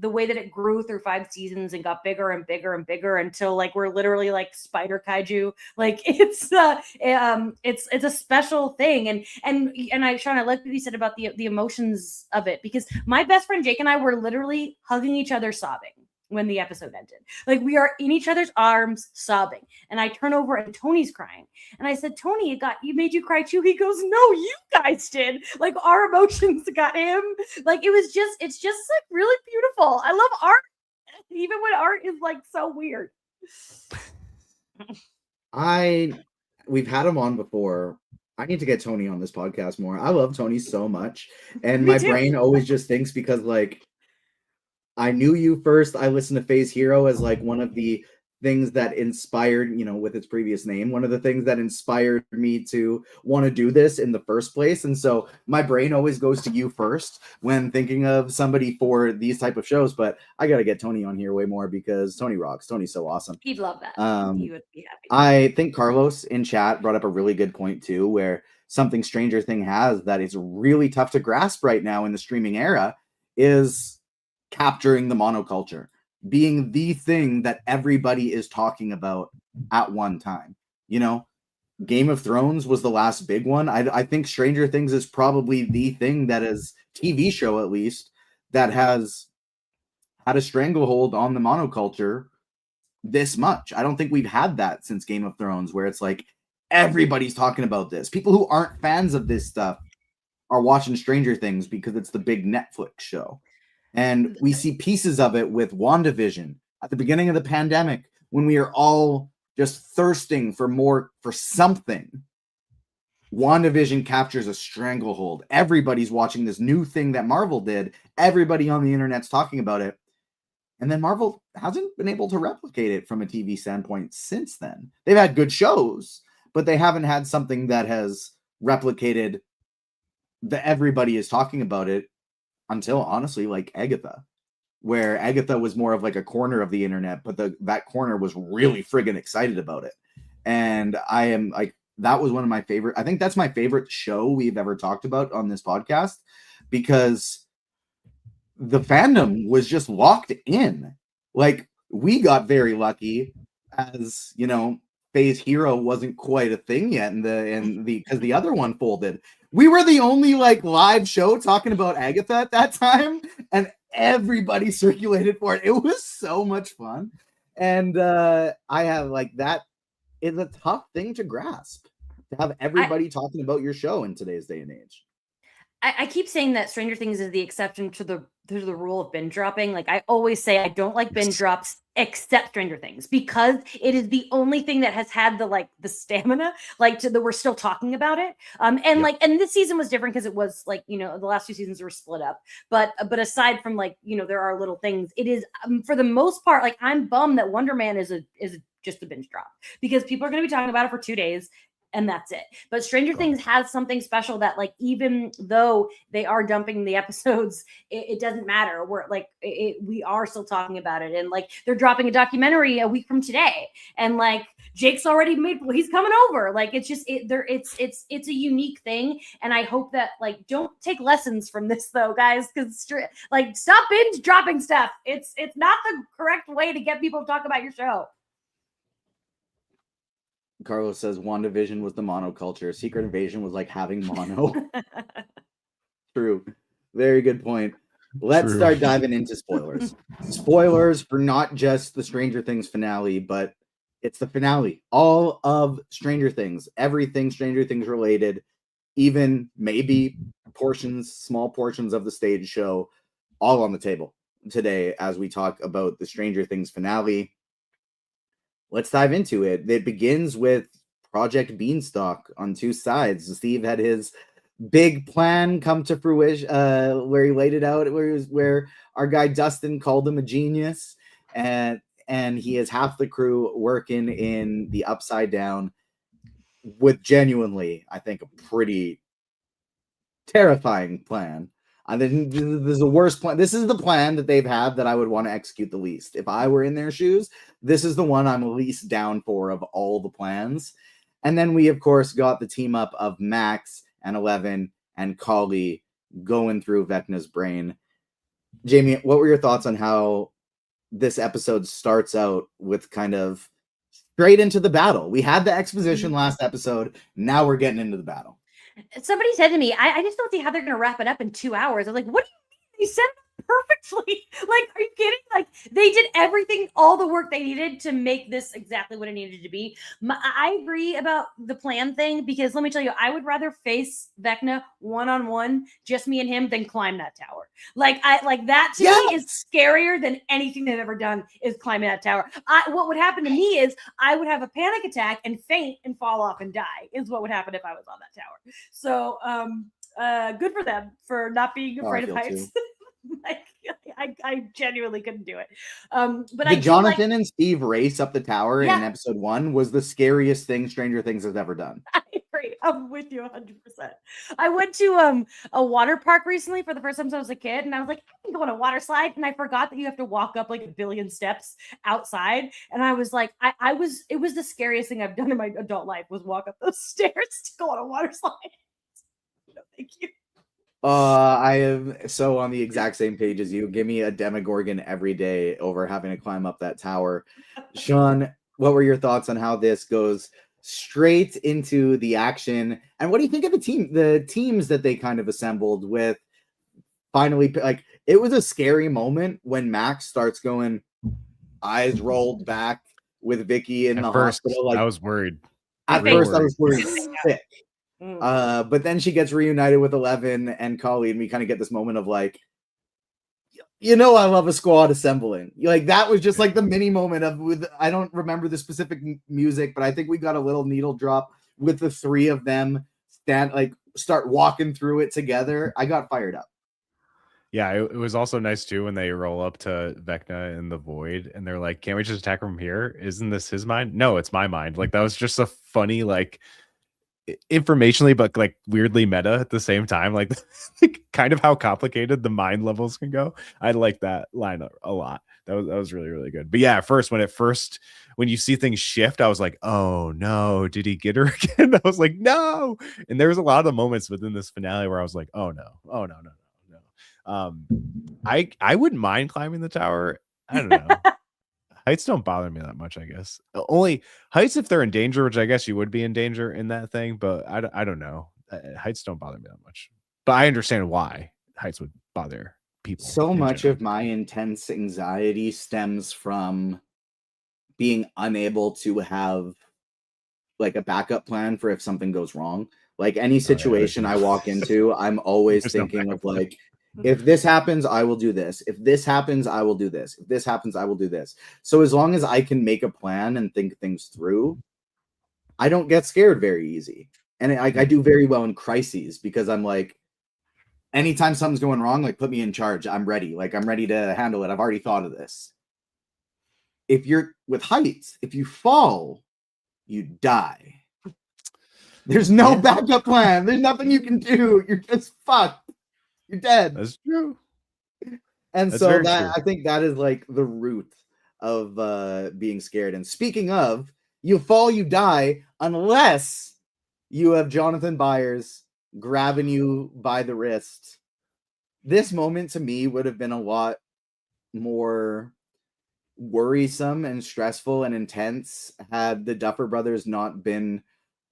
the way that it grew through 5 seasons and got bigger and bigger and bigger until like we're literally like spider kaiju. Like it's a special thing. And Sean, I like what you said about the emotions of it, because my best friend Jake and I were literally hugging each other sobbing when the episode ended. Like, we are in each other's arms sobbing, and I turn over and Tony's crying, and I said, Tony, it made you cry too? He goes, no, you guys did. Like, our emotions got him. Like, it's just like really beautiful. I love art, even when art is like so weird. We've had him on before. I need to get Tony on this podcast more. I love Tony so much, and my brain always just thinks, because like, I knew you first. I listened to Phase Hero as like one of the things that inspired, with its previous name, one of the things that inspired me to want to do this in the first place. And so my brain always goes to you first when thinking of somebody for these type of shows. But I got to get Tony on here way more, because Tony rocks. Tony's so awesome. He'd love that. He would be happy. I think Carlos in chat brought up a really good point too, where something Stranger Thing has that is really tough to grasp right now in the streaming era is capturing the monoculture, being the thing that everybody is talking about at one time. Game of Thrones was the last big one. I think Stranger Things is probably the thing that is TV show, at least, that has had a stranglehold on the monoculture this much. I don't think we've had that since Game of Thrones, where it's like everybody's talking about this. People who aren't fans of this stuff are watching Stranger Things because it's the big Netflix show. And we see pieces of it with WandaVision at the beginning of the pandemic, when we are all just thirsting for something. WandaVision captures a stranglehold. Everybody's watching this new thing that Marvel did. Everybody on the internet's talking about it. And then Marvel hasn't been able to replicate it from a TV standpoint since then. They've had good shows, but they haven't had something that has replicated that everybody is talking about it, until honestly, like Agatha, where Agatha was more of like a corner of the internet, but that corner was really friggin' excited about it. And I am like, that was one of my favorite. I think that's my favorite show we've ever talked about on this podcast, because the fandom was just locked in. Like, we got very lucky, as Phase Hero wasn't quite a thing yet, because the other one folded. We were the only like live show talking about Agatha at that time, and everybody circulated for it. It was so much fun. And I have like, that is a tough thing to grasp, to have everybody talking about your show in today's day and age. I keep saying that Stranger Things is the exception to the rule of binge dropping. Like, I always say I don't like binge drops except Stranger Things, because it is the only thing that has had the stamina, that we're still talking about it. And this season was different because it was like, the last 2 seasons were split up. But aside from there are little things, it is for the most part, like, I'm bummed that Wonder Man is just a binge drop, because people are going to be talking about it for 2 days. And that's it. But Stranger Things has something special that, like, even though they are dumping the episodes, it doesn't matter. We're like, we are still talking about it. And like, they're dropping a documentary a week from today. And like, Jake's already he's coming over. Like, it's just, it's a unique thing. And I hope that, like, don't take lessons from this though, guys. Cause like, stop binge dropping stuff. It's not the correct way to get people to talk about your show. Carlos says WandaVision was the monoculture. Secret Invasion was like having mono. True. Very good point. Let's start diving into spoilers. Spoilers for not just the Stranger Things finale, but it's the finale. All of Stranger Things. Everything Stranger Things related. Even maybe small portions of the stage show, all on the table today as we talk about the Stranger Things finale. Let's dive into it. It begins with Project Beanstalk on 2 sides. Steve had his big plan come to fruition, where he laid it out, where our guy Dustin called him a genius, and he has half the crew working in the Upside Down with genuinely, I think, a pretty terrifying plan. This is the worst plan. This is the plan that they've had that I would want to execute the least. If I were in their shoes, this is the one I'm least down for of all the plans. And then we, of course, got the team up of Max and 11 and Kali going through Vecna's brain. Jamie, what were your thoughts on how this episode starts out with kind of straight into the battle? We had the exposition last episode. Now we're getting into the battle. Somebody said to me, I just don't see how they're going to wrap it up in 2 hours. I'm like, what do you mean? They said perfectly. Like, are you kidding? Like, they did everything, all the work they needed to make this exactly what it needed to be. I agree about the plan thing, because let me tell you, I would rather face Vecna one-on-one, just me and him, than climb that tower. Like, that to me is scarier than anything they've ever done, is climbing that tower. What would happen to me is I would have a panic attack and faint and fall off and die, is what would happen if I was on that tower. So, good for them for not being afraid of heights. Like, I genuinely couldn't do it. But the Jonathan and Steve race up the tower in episode 1 was the scariest thing Stranger Things has ever done. I agree. I'm with you 100%. I went to a water park recently for the first time since I was a kid, and I was like, I can go on a water slide, and I forgot that you have to walk up like 1 billion steps outside. And I was like, it was the scariest thing I've done in my adult life, was walk up those stairs to go on a water slide. No, thank you. I am so on the exact same page as you. Give me a Demogorgon every day over having to climb up that tower. Sean, what were your thoughts on how this goes straight into the action? And what do you think of the teams that they kind of assembled with? Finally, like, it was a scary moment when Max starts going, eyes rolled back with Vicky in the hospital. Like, I was worried. At first, I was worried sick. But then she gets reunited with 11 and Kali, and we kind of get this moment of like, I love a squad assembling. Like, that was just like the mini moment of I don't remember the specific music, but I think we got a little needle drop with the 3 of them start walking through it together. I got fired up. Yeah, it was also nice too when they roll up to Vecna in the void and they're like, can't we just attack from here? Isn't this his mind? No, it's my mind. Like, that was just a funny, like, informationally but like weirdly meta at the same time, like kind of how complicated the mind levels can go. I like that line a lot. That was really, really good. But yeah, when you see things shift, I was like, oh no, did he get her again? I was like, no. And there was a lot of moments within this finale where I was like, oh no. I wouldn't mind climbing the tower. I don't know. Heights don't bother me that much, I guess. Only heights if they're in danger, which I guess you would be in danger in that thing, but I don't know. Heights don't bother me that much. But I understand why heights would bother people. So much of my intense anxiety stems from being unable to have like a backup plan for if something goes wrong. Like, any situation I walk into, I'm always thinking of like, if this happens, I will do this. If this happens, I will do this. If this happens, I will do this. So as long as I can make a plan and think things through, I don't get scared very easy. And I do very well in crises, because I'm like, anytime something's going wrong, like, put me in charge. I'm ready. Like, I'm ready to handle it. I've already thought of this. If you're with heights, if you fall, you die. There's no backup plan. There's nothing you can do. You're just fucked. You're dead. That's true. And that's so that true. I think that is like the root of being scared. And speaking of, you fall, you die, unless you have Jonathan Byers grabbing you by the wrist. This moment to me would have been a lot more worrisome and stressful and intense had the Duffer Brothers not been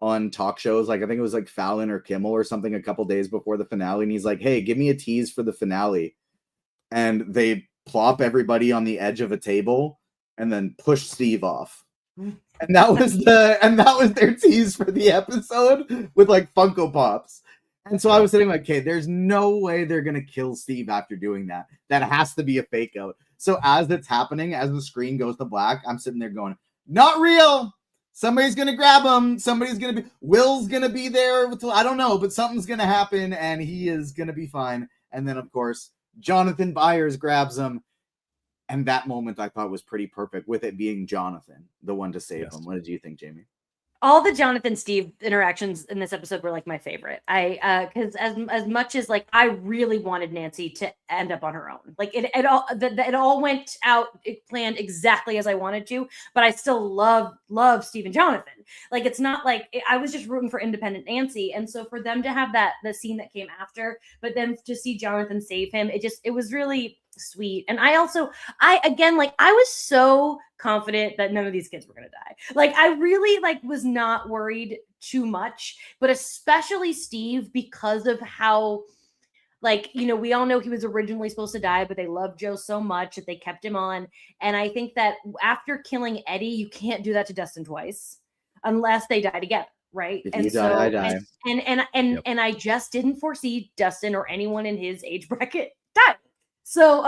on talk shows. Like, I think it was like Fallon or Kimmel or something a couple days before the finale, and he's like, hey, give me a tease for the finale. And they plop everybody on the edge of a table and then push Steve off. And that was their tease for the episode with like Funko Pops. And so I was sitting like, okay, there's no way they're gonna kill Steve after doing that. That has to be a fake out. So as it's happening, as the screen goes to black, I'm sitting there going, not real. Somebody's going to grab him. Will's going to be there. I don't know, but something's going to happen and he is going to be fine. And then, of course, Jonathan Byers grabs him. And that moment I thought was pretty perfect, with it being Jonathan, the one to save him. What did you think, Jamie? All the Jonathan Steve interactions in this episode were like my favorite. Because as much as like I really wanted Nancy to end up on her own, like it all went out, it planned exactly as I wanted to, but I still love Steve and Jonathan. Like, it's not like I was just rooting for independent Nancy, and so for them to have the scene that came after, but then to see Jonathan save him, it was really sweet. And I was so confident that none of these kids were going to die. Like, I really was not worried too much, but especially Steve, because of how Like, we all know he was originally supposed to die, but they loved Joe so much that they kept him on. And I think that after killing Eddie, you can't do that to Dustin twice unless they die together, right? If And you so, die, I die. and I just didn't foresee Dustin or anyone in his age bracket die. So,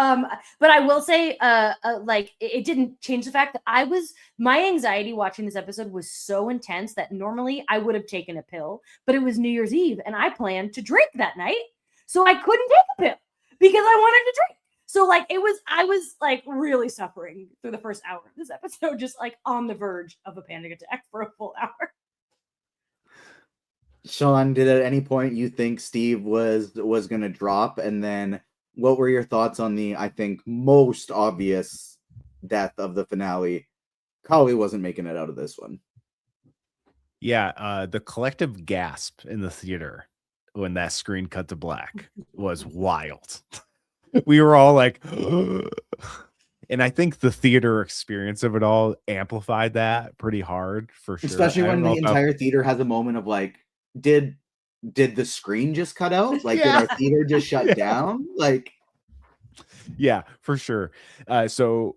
but I will say, like, it didn't change the fact that my anxiety watching this episode was so intense that normally I would have taken a pill, but it was New Year's Eve and I planned to drink that night. So I couldn't take a pill because I wanted to drink. So like, I was like really suffering through the first hour of this episode, just like on the verge of a panic attack for a full hour. Sean, did at any point you think Steve was going to drop? And then what were your thoughts on the, I think, most obvious death of the finale? Kali wasn't making it out of this one. Yeah, the collective gasp in the theater when that screen cut to black was wild. We were all like, and I think the theater experience of it all amplified that pretty hard for sure. Especially when the entire theater has a moment of like, did the screen just cut out? Like, did our theater just shut down? Like, yeah, for sure. So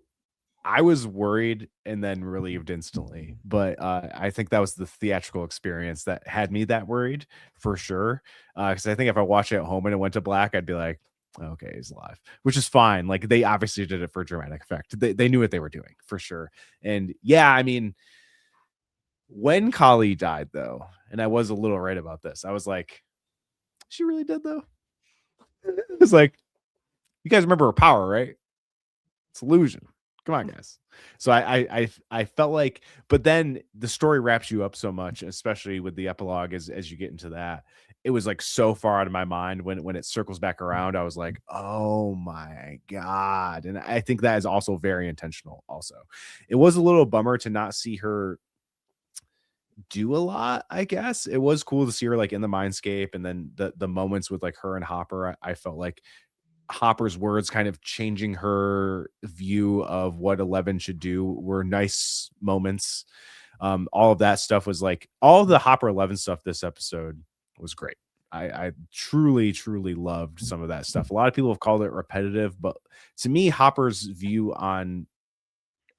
I was worried and then relieved instantly, but I think that was the theatrical experience that had me that worried for sure. Because I think if I watched it at home and it went to black, I'd be like, okay, he's alive, which is fine. Like, they obviously did it for dramatic effect. They knew what they were doing for sure. And yeah, I mean, when Kali died though, and I was a little right about this, I was like, she really did though. It's like, you guys remember her power, right? It's illusion. Come on, guys. So I felt like, but then the story wraps you up so much, especially with the epilogue as you get into that. It was like so far out of my mind when it circles back around. I was like, oh my God. And I think that is also very intentional. Also, it was a little bummer to not see her do a lot. I guess it was cool to see her like in the mindscape, and then the moments with like her and Hopper. I felt like Hopper's words kind of changing her view of what 11 should do were nice moments. All of that stuff was like, all of the Hopper 11 stuff this episode was great. I truly loved some of that stuff. A lot of people have called it repetitive, but to me, Hopper's view on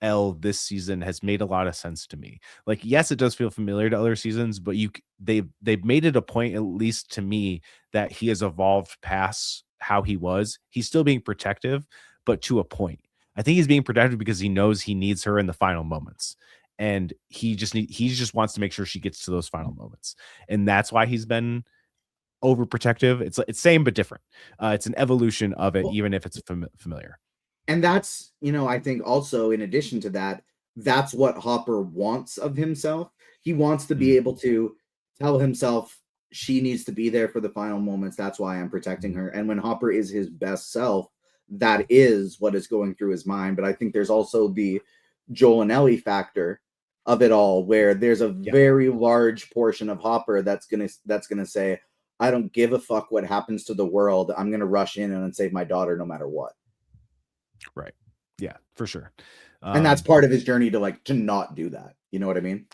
L this season has made a lot of sense to me. Like, yes, it does feel familiar to other seasons, but they've made it a point, at least to me, that he has evolved past how he was. He's still being protective, but to a point. I think he's being protective because he knows he needs her in the final moments, and he just wants to make sure she gets to those final moments, and that's why he's been overprotective. It's same but different. It's an evolution of it, even if it's familiar. And that's, I think also in addition to that, that's what Hopper wants of himself. He wants to be able to tell himself she needs to be there for the final moments. That's why I'm protecting her. And when Hopper is his best self, that is what is going through his mind. But I think there's also the Joel and Ellie factor of it all, where there's a very large portion of Hopper that's gonna say, I don't give a fuck what happens to the world. I'm gonna rush in and save my daughter no matter what. Right. Yeah, for sure. And that's part of his journey to not do that. You know what I mean?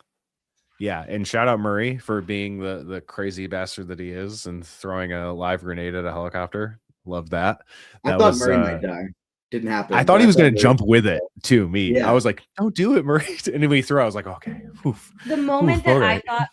Yeah. And shout out Murray for being the crazy bastard that he is and throwing a live grenade at a helicopter. Love that. I thought Murray might die. Didn't happen. I thought he was going to jump with it too. I was like, don't do it, Murray. And then we throw, I was like, okay. Oof. The moment that I thought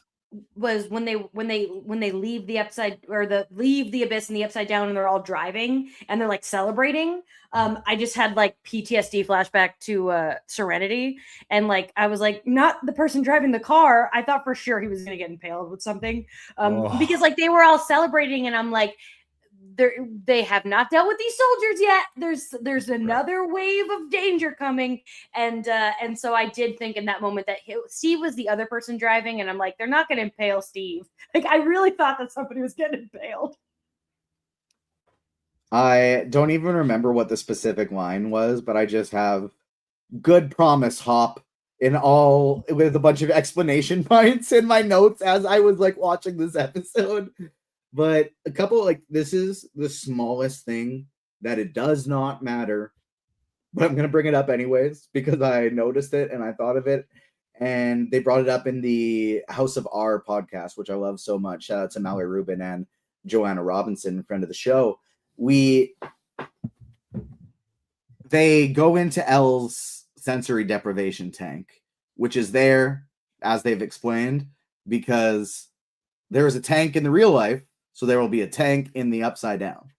was when they leave the leave the abyss and the upside down, and they're all driving and they're like celebrating. I just had like PTSD flashback to Serenity, and like I was like, not the person driving the car. I thought for sure he was gonna get impaled with something, because like they were all celebrating, and I'm like, they have not dealt with these soldiers yet. There's another wave of danger coming, and so I did think in that moment that Steve was the other person driving, and I'm like, they're not going to impale Steve. Like, I really thought that somebody was getting impaled. I don't even remember what the specific line was, but I just have good promise, Hop, with a bunch of exclamation points in my notes as I was like watching this episode. But a couple, like, this is the smallest thing that it does not matter, but I'm going to bring it up anyways because I noticed it and I thought of it. And they brought it up in the House of R podcast, which I love so much. Shout out to Mallory Rubin and Joanna Robinson, friend of the show. they go into L's sensory deprivation tank, which is there, as they've explained, because there is a tank in the real life, so there will be a tank in the Upside Down.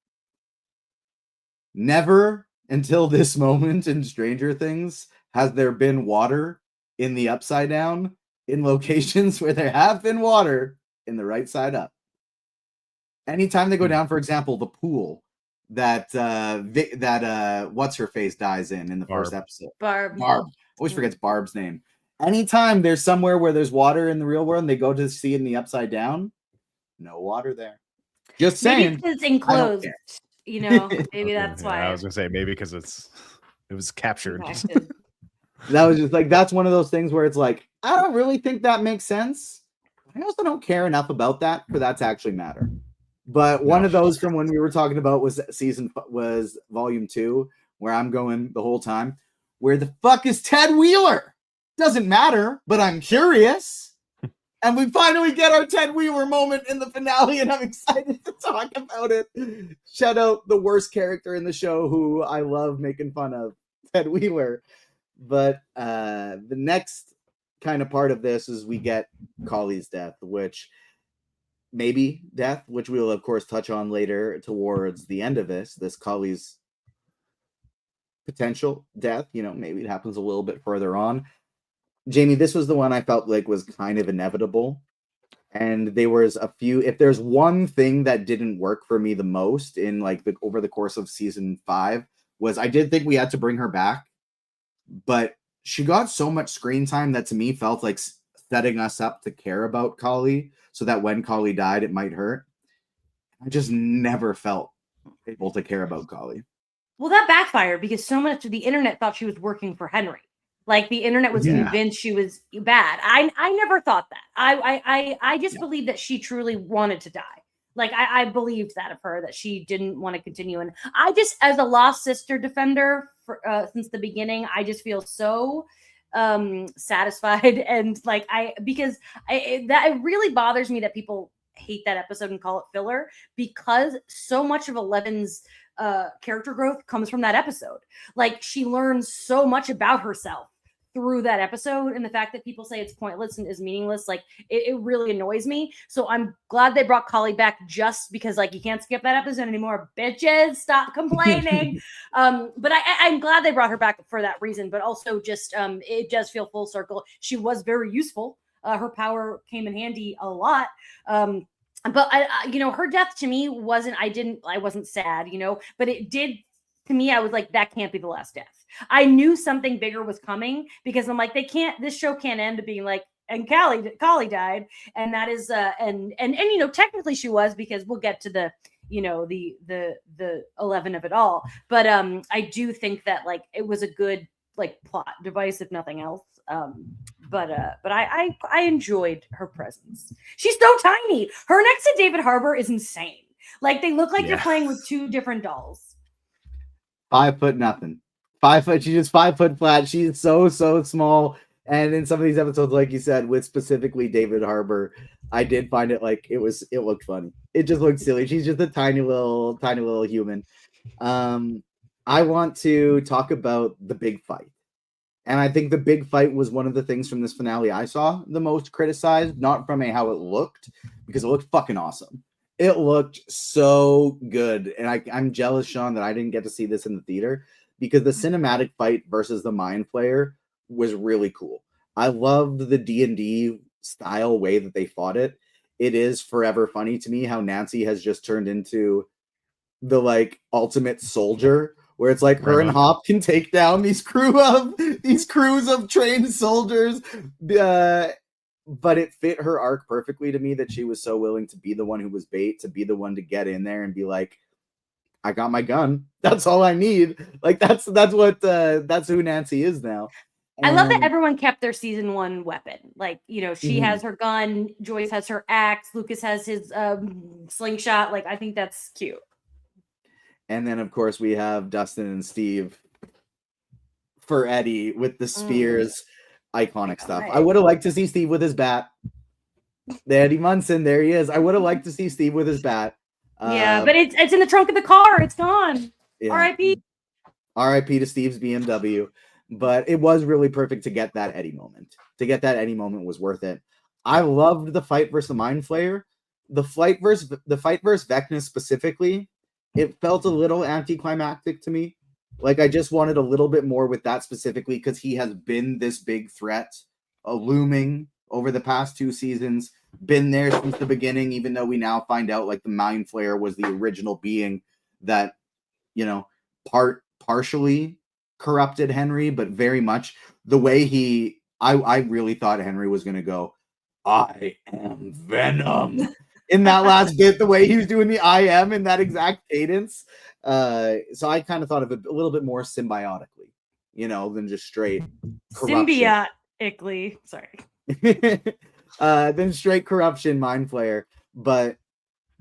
Never until this moment in Stranger Things has there been water in the Upside Down in locations where there have been water in the right side up. Anytime they go down, for example, the pool that what's her face dies in the first episode. Barb. Always forgets Barb's name. Anytime there's somewhere where there's water in the real world and they go to see it in the Upside Down, no water there. Just saying. Maybe because it's enclosed. You know, maybe that's why. I was gonna say maybe because it was captured. That was just like, that's one of those things where it's like, I don't really think that makes sense. I also don't care enough about that for that to actually matter. But one of those from when we were talking about was volume 2, where I'm going the whole time. Where the fuck is Ted Wheeler? Doesn't matter, but I'm curious. And we finally get our Ted Wheeler moment in the finale, and I'm excited to talk about it. Shout out the worst character in the show, who I love making fun of, Ted Wheeler. But the next kind of part of this is we get Collie's death, which we'll of course touch on later towards the end of this Collie's potential death. You know, maybe it happens a little bit further on. Jamie, this was the one I felt like was kind of inevitable. And there was a few, if there's one thing that didn't work for me the most in like over the course of season 5 was I did think we had to bring her back, but she got so much screen time that to me felt like setting us up to care about Collie so that when Collie died, it might hurt. I just never felt able to care about Collie. Well, that backfired because so much of the internet thought she was working for Henry. Like the internet was convinced she was bad. I never thought that. I just believed that she truly wanted to die. Like I believed that of her, that she didn't want to continue. And I just, as a lost sister defender since the beginning, I just feel so satisfied. And like because it really bothers me that people hate that episode and call it filler, because so much of Eleven's character growth comes from that episode. Like she learns so much about herself through that episode, and the fact that people say it's pointless and is meaningless, like it really annoys me. So I'm glad they brought Collie back, just because like you can't skip that episode anymore, bitches. Stop complaining. But I'm glad they brought her back for that reason, but also just it does feel full circle. She was very useful. Her power came in handy a lot. But I you know, her death to me wasn't, I wasn't sad, you know, but it did, to me, I was like, that can't be the last death. I knew something bigger was coming, because I'm like, this show can't end up being like, and Collie died. And that is, and you know, technically she was, because we'll get to the, you know, the 11 of it all. But I do think that like, it was a good like plot device, if nothing else. But I enjoyed her presence. She's so tiny. Her next to David Harbour is insane. Like they look like they're playing with two different dolls. 5 foot nothing. 5 foot. She's just 5 foot flat. She's so small. And in some of these episodes, like you said, with specifically David Harbour, I did find it like it looked funny. It just looked silly. She's just a tiny little human. I want to talk about the big fight. And I think the big fight was one of the things from this finale I saw the most criticized, not from how it looked, because it looked fucking awesome. It looked so good. And I'm jealous, Sean, that I didn't get to see this in the theater, because the cinematic fight versus the Mind Flayer was really cool. I loved the D&D style way that they fought it. It is forever funny to me how Nancy has just turned into the like ultimate soldier, where it's like her and Hop can take down these crews of trained soldiers. But it fit her arc perfectly to me, that she was so willing to be the one who was bait, to be the one to get in there and be like, I got my gun. That's all I need. Like that's who Nancy is now. And I love that everyone kept their season 1 weapon. Like, you know, she has her gun, Joyce has her axe, Lucas has his slingshot. Like, I think that's cute. And then, of course, we have Dustin and Steve for Eddie with the spears. Iconic stuff. I would have liked to see Steve with his bat. The Eddie Munson, there he is. I would have liked to see Steve with his bat. Yeah, but it's in the trunk of the car. It's gone. Yeah. R.I.P. R.I.P. to Steve's BMW. But it was really perfect to get that Eddie moment. To get that Eddie moment was worth it. I loved the fight versus the Mind Flayer. The fight versus Vecna specifically, it felt a little anticlimactic to me. Like, I just wanted a little bit more with that specifically, because he has been this big threat, looming over the past 2 seasons, been there since the beginning, even though we now find out like the Mind Flayer was the original being that, you know, partially corrupted Henry, but very much the way I really thought Henry was going to go, I am Venom. In that last bit, the way he was doing the I am in that exact cadence. So I kind of thought of it a little bit more symbiotically, than just straight corruption. Symbiotically. Sorry. Than straight corruption, Mind Flayer. But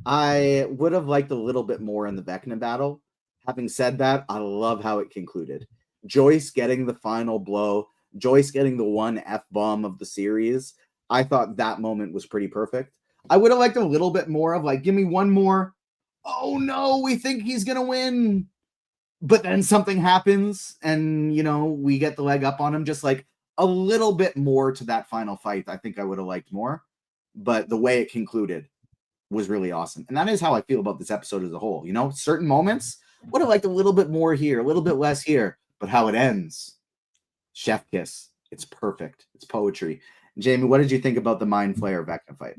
I would have liked a little bit more in the Vecna battle. Having said that, I love how it concluded. Joyce getting the final blow, Joyce getting the one F-bomb of the series. I thought that moment was pretty perfect. I would have liked a little bit more of like, give me one more. Oh no, we think he's going to win. But then something happens and, we get the leg up on him. Just like a little bit more to that final fight. I think I would have liked more. But the way it concluded was really awesome. And that is how I feel about this episode as a whole. Certain moments would have liked a little bit more here, a little bit less here. But how it ends, chef kiss. It's perfect. It's poetry. Jamie, what did you think about the Mind Flayer Vecna fight?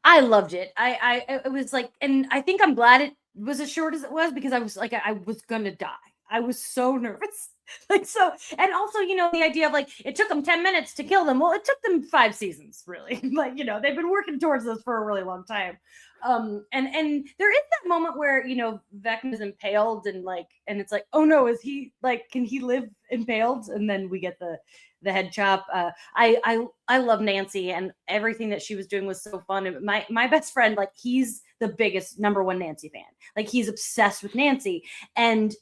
I loved it. It was like, and I think I'm glad it was as short as it was, because I was like, I was gonna die. I was so nervous. And also, the idea of like, it took them 10 minutes to kill them. Well, it took them 5 seasons, really. They've been working towards this for a really long time. And there is that moment where, Vecna is impaled and it's like, oh no, is he can he live impaled? And then we get the head chop. I love Nancy, and everything that she was doing was so fun. And my best friend, he's the biggest #1 Nancy fan. He's obsessed with Nancy. And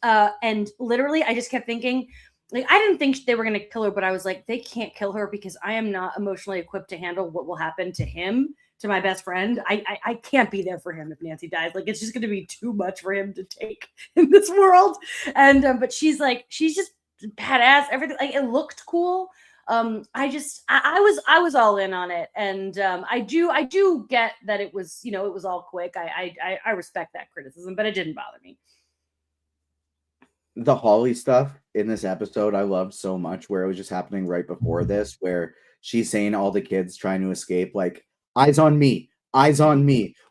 literally I just kept thinking, I didn't think they were going to kill her, but I was like, they can't kill her because I am not emotionally equipped to handle what will happen to him, to my best friend. I can't be there for him if Nancy dies. It's just going to be too much for him to take in this world. And but she's just badass. Everything, it looked cool. I was all in on it, and I do get that it was it was all quick. I respect that criticism, but it didn't bother me. The Holly stuff in this episode I loved so much, where it was just happening right before this, where she's saying all the kids trying to escape, eyes on me,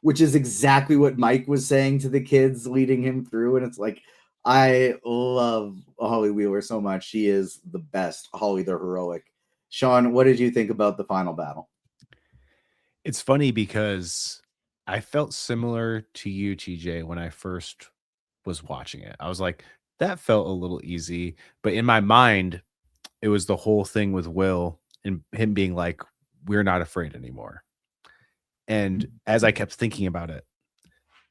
which is exactly what Mike was saying to the kids leading him through. And it's like, I love Holly Wheeler so much. She is the best. Holly the heroic. Sean, what did you think about the final battle? It's funny because I felt similar to you, TJ, when I first was watching it. I was like, that felt a little easy. But in my mind, it was the whole thing with Will and him being like, we're not afraid anymore. And as I kept thinking about it,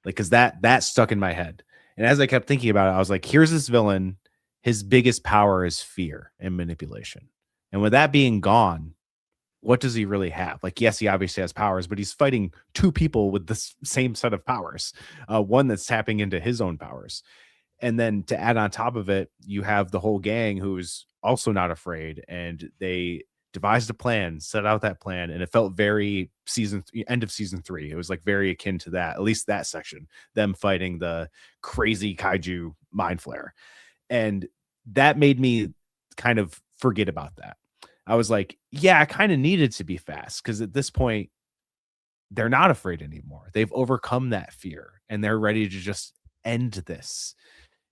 because that stuck in my head. And as I kept thinking about it, I was like, here's this villain. His biggest power is fear and manipulation. And with that being gone, what does he really have? Yes, he obviously has powers, but he's fighting 2 people with the same set of powers. One that's tapping into his own powers. And then to add on top of it, you have the whole gang who's also not afraid. And they devised a plan, set out that plan, and it felt very end of season 3. It was very akin to that, at least that section, them fighting the crazy kaiju Mind Flayer. And that made me kind of forget about that. I was like, yeah, I kind of needed to be fast, because at this point, they're not afraid anymore. They've overcome that fear and they're ready to just end this.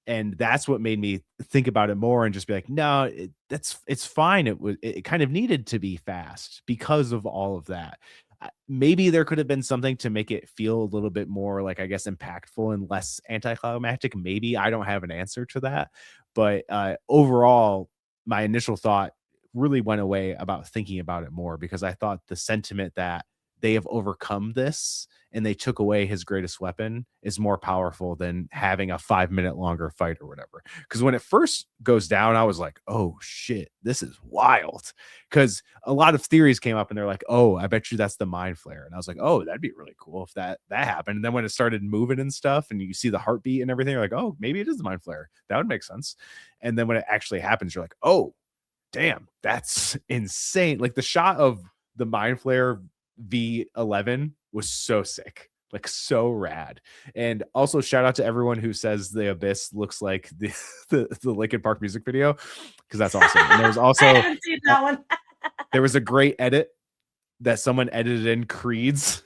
And that's what made me think about it more and just be like, no, it's fine. It kind of needed to be fast because of all of that. Maybe there could have been something to make it feel a little bit more impactful and less anticlimactic. Maybe. I don't have an answer to that. But overall, my initial thought really went away about thinking about it more, because I thought the sentiment that they have overcome this and they took away his greatest weapon is more powerful than having a 5-minute longer fight or whatever. Because when it first goes down, I was like, oh shit, this is wild. Because a lot of theories came up and they're like, oh, I bet you that's the Mind Flayer. And I was like, oh, that'd be really cool if that happened. And then when it started moving and stuff and you see the heartbeat and everything, you're like, oh, maybe it is the Mind Flayer. That would make sense. And then when it actually happens, you're like, oh, damn, that's insane. Like the shot of the Mind Flayer V11 was so sick, like so rad. And also shout out to everyone who says the Abyss looks like the Linkin Park music video, because that's awesome. And there was also I haven't seen that one. there was a great edit that someone edited in Creed's.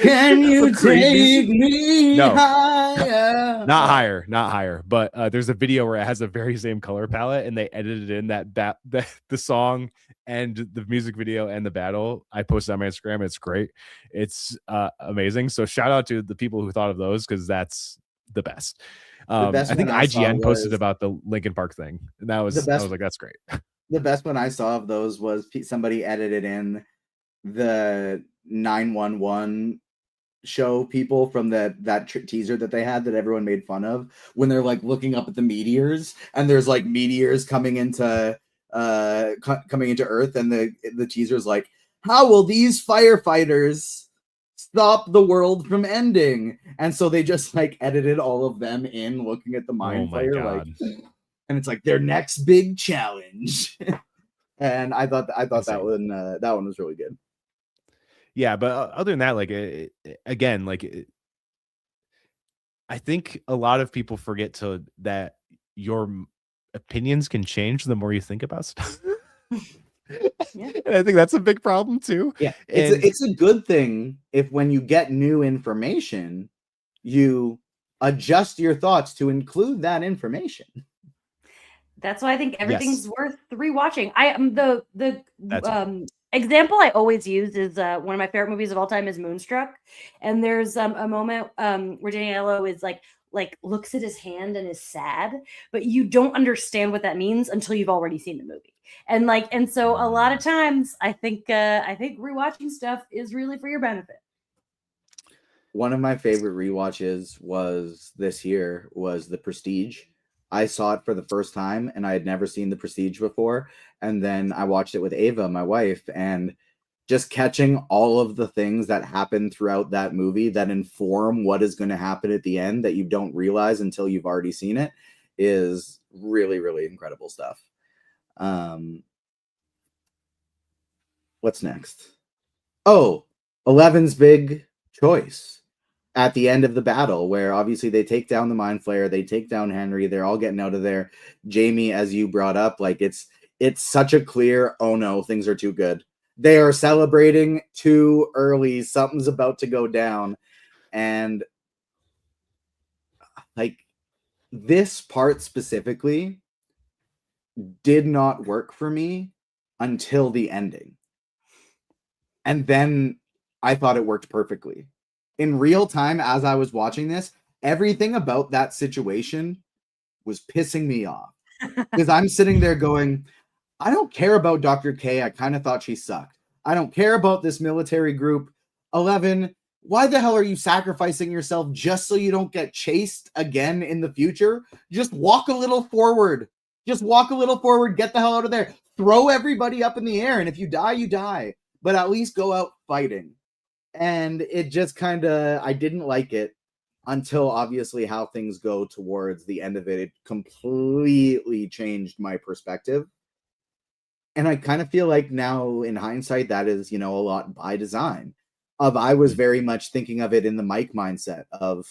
Can you Creed take me No. higher? Not higher, but there's a video where it has the very same color palette and they edited in the song and the music video and the battle. I posted on my Instagram. It's great. It's amazing. So shout out to the people who thought of those, because that's the best. I think IGN posted about the Linkin Park thing. And I was like, that's great. The best one I saw of those was somebody edited in the 911 show people from that teaser that they had that everyone made fun of, when they're like looking up at the meteors and there's like meteors coming into Earth, and the teaser's like, how will these firefighters stop the world from ending? And so they just like edited all of them in looking at the Mind Flayer, like, and it's like their next big challenge. And I thought that one was really good. Yeah, but other than that, like I think a lot of people forget that your opinions can change the more you think about stuff. Yeah. And I think that's a big problem too. Yeah, it's a good thing if when you get new information, you adjust your thoughts to include that information. That's why I think everything's worth rewatching. Example I always use is one of my favorite movies of all time is Moonstruck, and there's a moment where Daniello is like looks at his hand and is sad, but you don't understand what that means until you've already seen the movie. And so a lot of times I think rewatching stuff is really for your benefit. One of my favorite rewatches was this year was The Prestige. I saw it for the first time and I had never seen The Prestige before. And then I watched it with Ava, my wife, and just catching all of the things that happen throughout that movie that inform what is going to happen at the end that you don't realize until you've already seen it is really, really incredible stuff. What's next? Oh, 11's big choice at the end of the battle, where obviously they take down the Mind Flayer, they take down Henry, they're all getting out of there. Jamie, as you brought up, like it's such a clear, oh no, things are too good. They are celebrating too early. Something's about to go down. And like this part specifically did not work for me until the ending. And then I thought it worked perfectly. In real time, as I was watching this, everything about that situation was pissing me off. Because I'm sitting there going, I don't care about Dr. K. I kind of thought she sucked. I don't care about this military group. 11, why the hell are you sacrificing yourself just so you don't get chased again in the future? Just walk a little forward. Just walk a little forward. Get the hell out of there. Throw everybody up in the air. And if you die, you die. But at least go out fighting. And it just kind of, I didn't like it until obviously how things go towards the end of it. It completely changed my perspective. And I kind of feel like now in hindsight, that is, a lot by design. I was very much thinking of it in the Mike mindset of,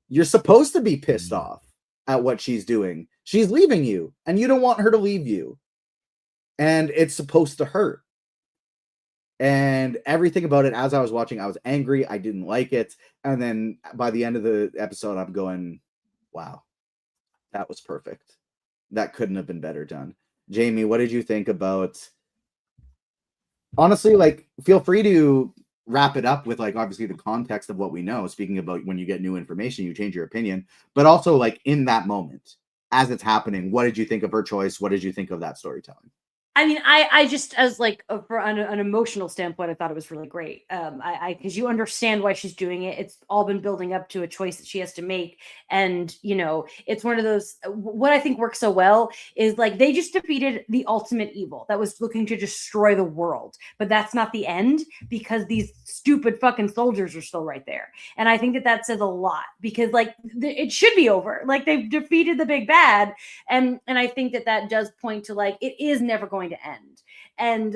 you're supposed to be pissed off at what she's doing. She's leaving you and you don't want her to leave you. And it's supposed to hurt. And everything about it, as I was watching, I was angry. I didn't like it. And then by the end of the episode, I'm going, wow, that was perfect. That couldn't have been better done. Jamie, what did you think about, honestly, like, feel free to wrap it up with, like, obviously the context of what we know. Speaking about when you get new information, you change your opinion. But also, like, in that moment, as it's happening, what did you think of her choice? What did you think of that storytelling? I mean, I just, as like for an emotional standpoint, I thought it was really great. Because you understand why she's doing it. It's all been building up to a choice that she has to make, and it's one of those. What I think works so well is like they just defeated the ultimate evil that was looking to destroy the world, but that's not the end because these stupid fucking soldiers are still right there, and I think that says a lot because like it should be over. Like they've defeated the big bad, and I think that does point to like it is never going to end. And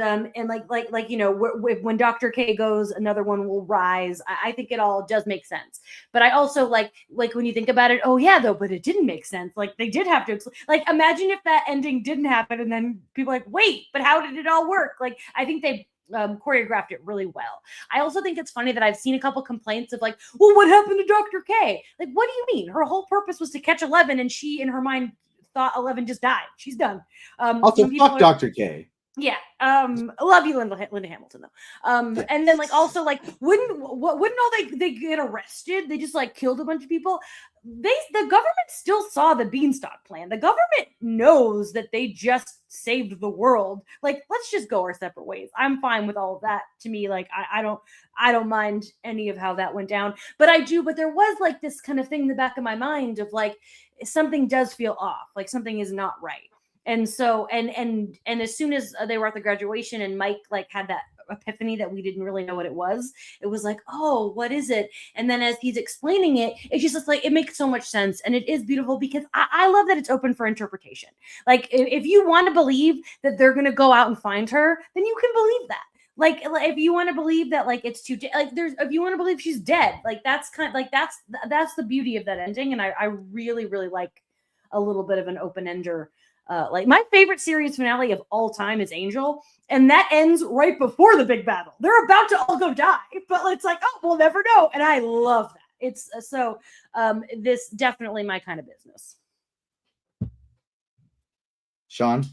when Dr. K goes, another one will rise. I think it all does make sense. But I also like when you think about it, oh yeah, though, but it didn't make sense. Like they did have to like imagine if that ending didn't happen and then people are like, wait, but how did it all work? Like I think they choreographed it really well. I also think it's funny that I've seen a couple complaints of like, well, what happened to Dr. K? Like, what do you mean? Her whole purpose was to catch 11 and she in her mind thought 11 just died. She's done. Also, fuck Dr. K. Yeah. I love you, Linda Hamilton, though. Yes. And then like also like wouldn't all they get arrested? They just like killed a bunch of people. The government still saw the Beanstalk plan. The government knows that they just saved the world. Like, let's just go our separate ways. I'm fine with all of that. To me, like I don't mind any of how that went down. But there was like this kind of thing in the back of my mind of like something does feel off, like something is not right. And so, and as soon as they were at the graduation and Mike like had that epiphany that we didn't really know what it was like, oh, what is it? And then as he's explaining it, it's like, it makes so much sense. And it is beautiful because I love that it's open for interpretation. Like if you want to believe that they're going to go out and find her, then you can believe that. Like if you want to believe that like it's too like if you want to believe she's dead, like that's kind of like that's the beauty of that ending. And I really, really like a little bit of an open-ender. Like my favorite series finale of all time is Angel, and that ends right before the big battle. They're about to all go die, but it's like, oh, we'll never know. And I love that. It's this definitely my kind of business. Sean?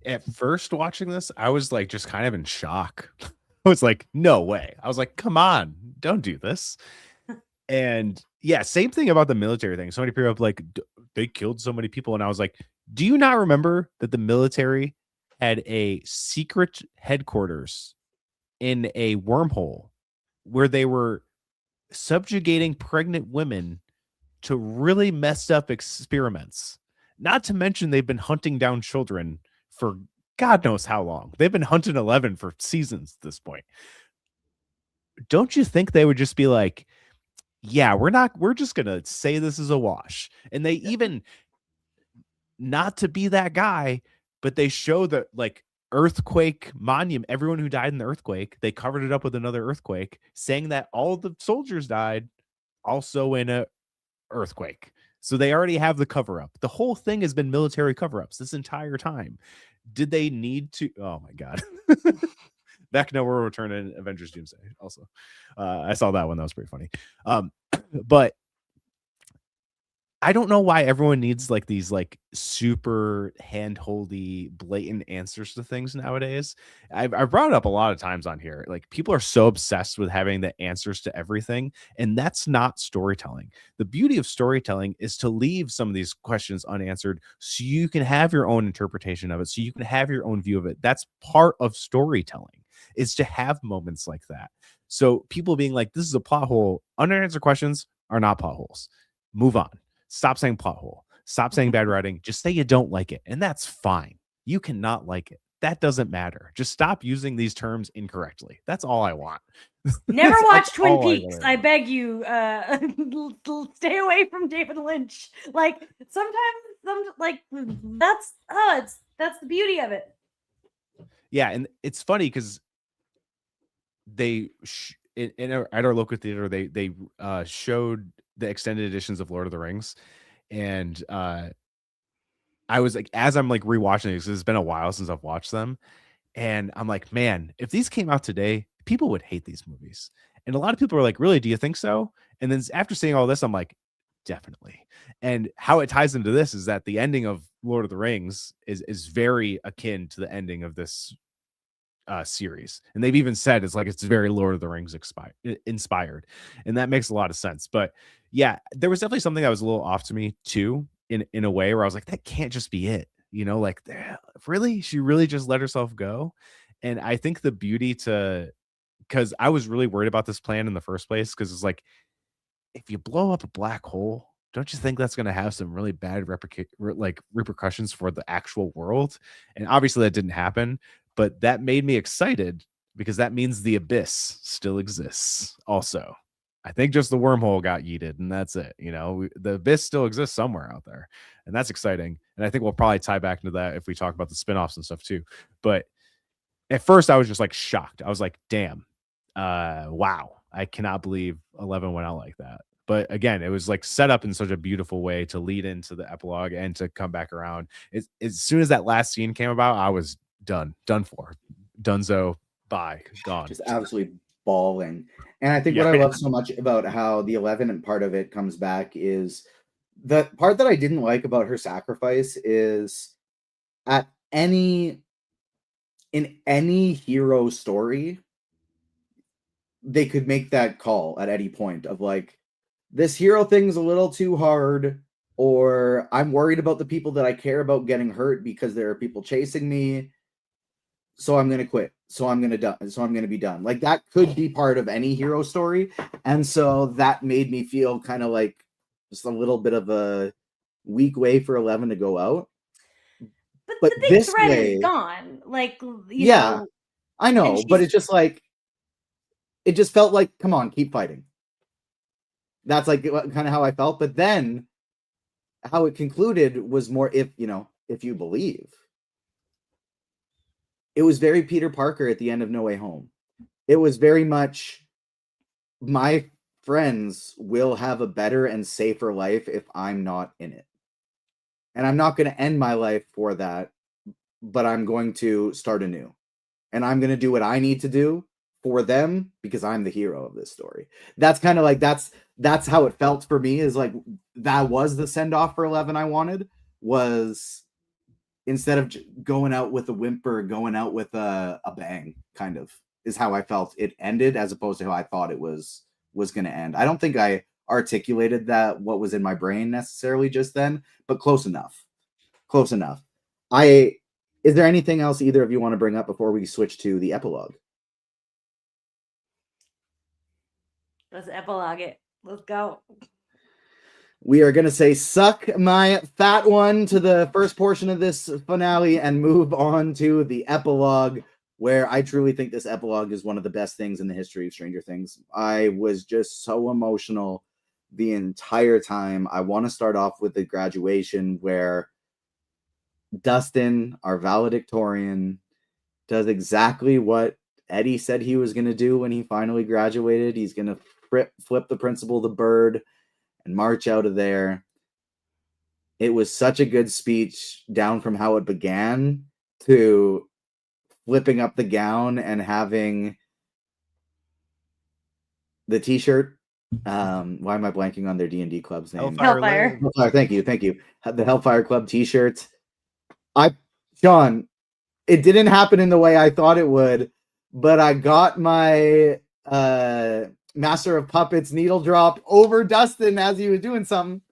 At first watching this, I was like just kind of in shock. I was like, no way. I was like, come on, don't do this. And yeah, same thing about the military thing. So many people have like, they killed so many people. And I was like, do you not remember that the military had a secret headquarters in a wormhole where they were subjugating pregnant women to really messed up experiments? Not to mention they've been hunting down children for God knows how long. They've been hunting 11 for seasons at this point. Don't you think they would just be like, yeah, we're just going to say this is a wash? And they even, not to be that guy, but they show the like earthquake monument, everyone who died in the earthquake, they covered it up with another earthquake, saying that all the soldiers died also in a earthquake. So they already have the cover up. The whole thing has been military cover-ups this entire time. Did they need to? Oh my God. Vecna will return in Avengers Doomsday also. I saw that one. That was pretty funny. But I don't know why everyone needs like these like super hand-holdy blatant answers to things nowadays. I've brought it up a lot of times on here. Like people are so obsessed with having the answers to everything, and that's not storytelling. The beauty of storytelling is to leave some of these questions unanswered so you can have your own interpretation of it, so you can have your own view of it. That's part of storytelling, is to have moments like that. So people being like, this is a plot hole. Unanswered questions are not plot holes. Move on. Stop saying plot hole. Stop saying bad writing. Just say you don't like it. And that's fine. You cannot like it. That doesn't matter. Just stop using these terms incorrectly. That's all I want. Never watch Twin Peaks. I beg you, stay away from David Lynch. Like sometimes like that's the beauty of it. Yeah. And it's funny because they at our local theater, they showed the extended editions of Lord of the Rings, and I was like, as I'm like rewatching these, it's been a while since I've watched them, and I'm like, man, if these came out today, people would hate these movies. And a lot of people are like, really, do you think so? And then after seeing all this, I'm like, definitely. And how it ties into this is that the ending of Lord of the Rings is very akin to the ending of this series, and they've even said it's very Lord of the Rings inspired, and that makes a lot of sense. But yeah, there was definitely something that was a little off to me too, in a way where I was like, that can't just be it. you know, like, really, she really just let herself go. And I think the beauty because I was really worried about this plan in the first place, because it's like, if you blow up a black hole, don't you think that's going to have some really bad repercussions for the actual world? And obviously that didn't happen, but that made me excited, because that means the abyss still exists also. I think just the wormhole got yeeted, and that's it. You know, the abyss still exists somewhere out there, and that's exciting. And I think we'll probably tie back into that if we talk about the spinoffs and stuff too. But at first I was just like shocked. I was like, damn, wow, I cannot believe 11 went out like that. But again, it was like set up in such a beautiful way to lead into the epilogue and to come back around. As soon as that last scene came about, I was done for. Dunzo, bye, gone. Just absolutely bawling. And I think what I love so much about how the 11 and part of it comes back is the part that I didn't like about her sacrifice is in any hero story, they could make that call at any point of like, this hero thing's a little too hard, or I'm worried about the people that I care about getting hurt because there are people chasing me, so I'm going to quit. So I'm going to be done. Like, that could be part of any hero story. And so that made me feel kind of like just a little bit of a weak way for 11 to go out. But the big threat is gone. Like, you know, I know, but it's just like, it just felt like, come on, keep fighting. That's like kind of how I felt. But then how it concluded was more, if you believe. It was very Peter Parker at the end of No Way Home. It was very much, my friends will have a better and safer life if I'm not in it. And I'm not going to end my life for that, but I'm going to start anew. And I'm going to do what I need to do for them because I'm the hero of this story. That's kind of like, that's how it felt for me, is like, that was the send-off for 11 I wanted, was instead of going out with a whimper, going out with a bang, kind of, is how I felt it ended, as opposed to how I thought it was going to end. I don't think I articulated that, what was in my brain necessarily just then, but close enough. Is there anything else either of you want to bring up before we switch to the epilogue? Let's epilogue it. Let's go. We are going to say suck my fat one to the first portion of this finale and move on to the epilogue, where I truly think this epilogue is one of the best things in the history of Stranger Things. I was just so emotional the entire time. I want to start off with the graduation, where Dustin, our valedictorian, does exactly what Eddie said he was going to do when he finally graduated. He's going to flip the principal the bird and march out of there. It was such a good speech, down from how it began to flipping up the gown and having the t-shirt. Why am I blanking on their D&D club's name? Hellfire. Thank you. The Hellfire Club t-shirt. Sean, it didn't happen in the way I thought it would, but I got my Master of Puppets needle drop over Dustin as he was doing something.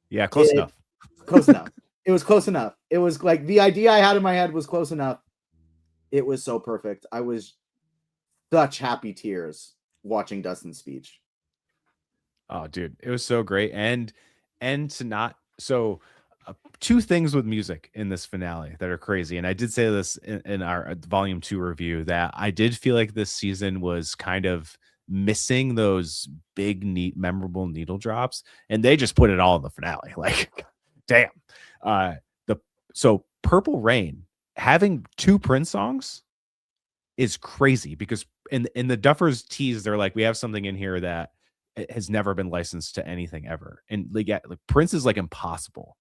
Yeah, close enough. It was close enough. It was like the idea I had in my head was close enough. It was so perfect. I was such happy tears watching Dustin's speech. Oh, dude, it was so great. And to not, so two things with music in this finale that are crazy. And I did say this in our volume 2 review, that I did feel like this season was kind of missing those big, neat, memorable needle drops. And they just put it all in the finale. Like, damn. So Purple Rain, having 2 Prince songs is crazy, because in the Duffers tease, they're like, we have something in here that has never been licensed to anything ever. And like Prince is like impossible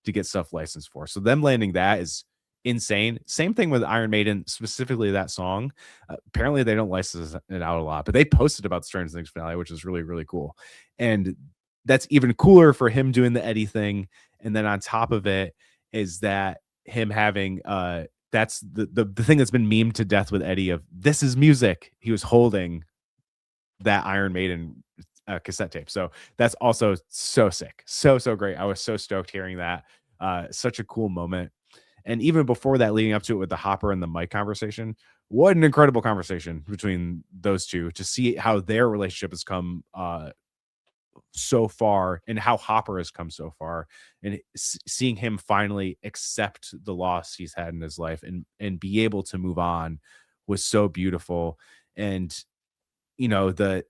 to get stuff licensed for. So them landing that is insane. Same thing with Iron Maiden, specifically that song. Apparently they don't license it out a lot, but they posted about the Stranger Things finale, which is really, really cool. And that's even cooler for him doing the Eddie thing. And then on top of it is that him having that's the thing that's been memed to death with Eddie of This Is Music. He was holding that Iron Maiden cassette tape. So that's also so sick. So great. I was so stoked hearing that. Such a cool moment. And even before that, leading up to it with the Hopper and the Mike conversation, what an incredible conversation between those two to see how their relationship has come so far and how Hopper has come so far, and seeing him finally accept the loss he's had in his life and be able to move on was so beautiful. And you know, the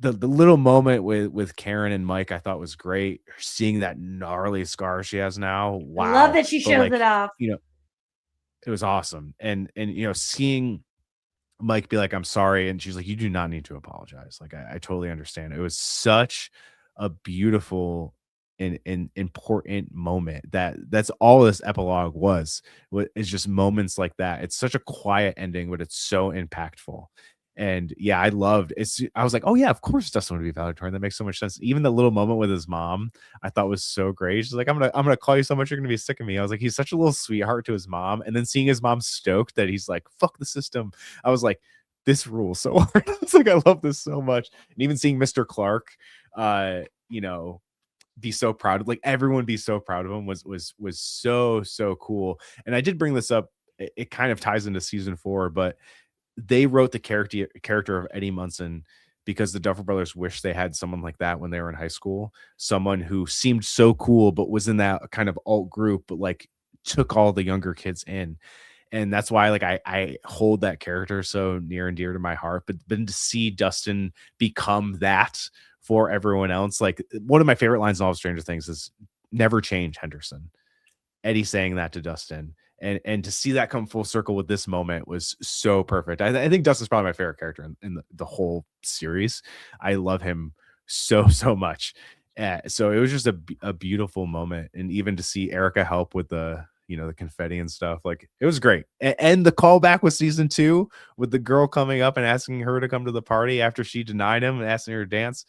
little moment with Karen and Mike I thought was great. Seeing that gnarly scar she has now, wow. I love that she shows it off. You know, it was awesome. And you know, seeing Mike be like, I'm sorry, and she's like, you do not need to apologize. Like, I totally understand. It was such a beautiful and important moment. That's all this epilogue was. It's just moments like that. It's such a quiet ending, but it's so impactful. And yeah, I loved it. I was like, oh yeah, of course Dustin would be valedictorian. That makes so much sense. Even the little moment with his mom, I thought was so great. She's like, I'm gonna call you so much you're gonna be sick of me. I was like, he's such a little sweetheart to his mom. And then seeing his mom stoked that he's like, fuck the system. I was like, this rules so hard. I was like, I love this so much. And even seeing Mr. Clark, you know, be so proud of, like, everyone be so proud of him was so cool. And I did bring this up. It kind of ties into season 4, but they wrote the character of Eddie Munson because the Duffer Brothers wished they had someone like that when they were in high school. Someone who seemed so cool, but was in that kind of alt group, but like took all the younger kids in. And that's why, like, I hold that character so near and dear to my heart. But then to see Dustin become that for everyone else, like, one of my favorite lines in all of Stranger Things is "Never change, Henderson." Eddie saying that to Dustin. And to see that come full circle with this moment was so perfect. I think Dustin's probably my favorite character in the whole series. I love him so much. So it was just a beautiful moment. And even to see Erica help with the, you know, the confetti and stuff, like, it was great. And the callback with season 2 with the girl coming up and asking her to come to the party after she denied him and asking her to dance.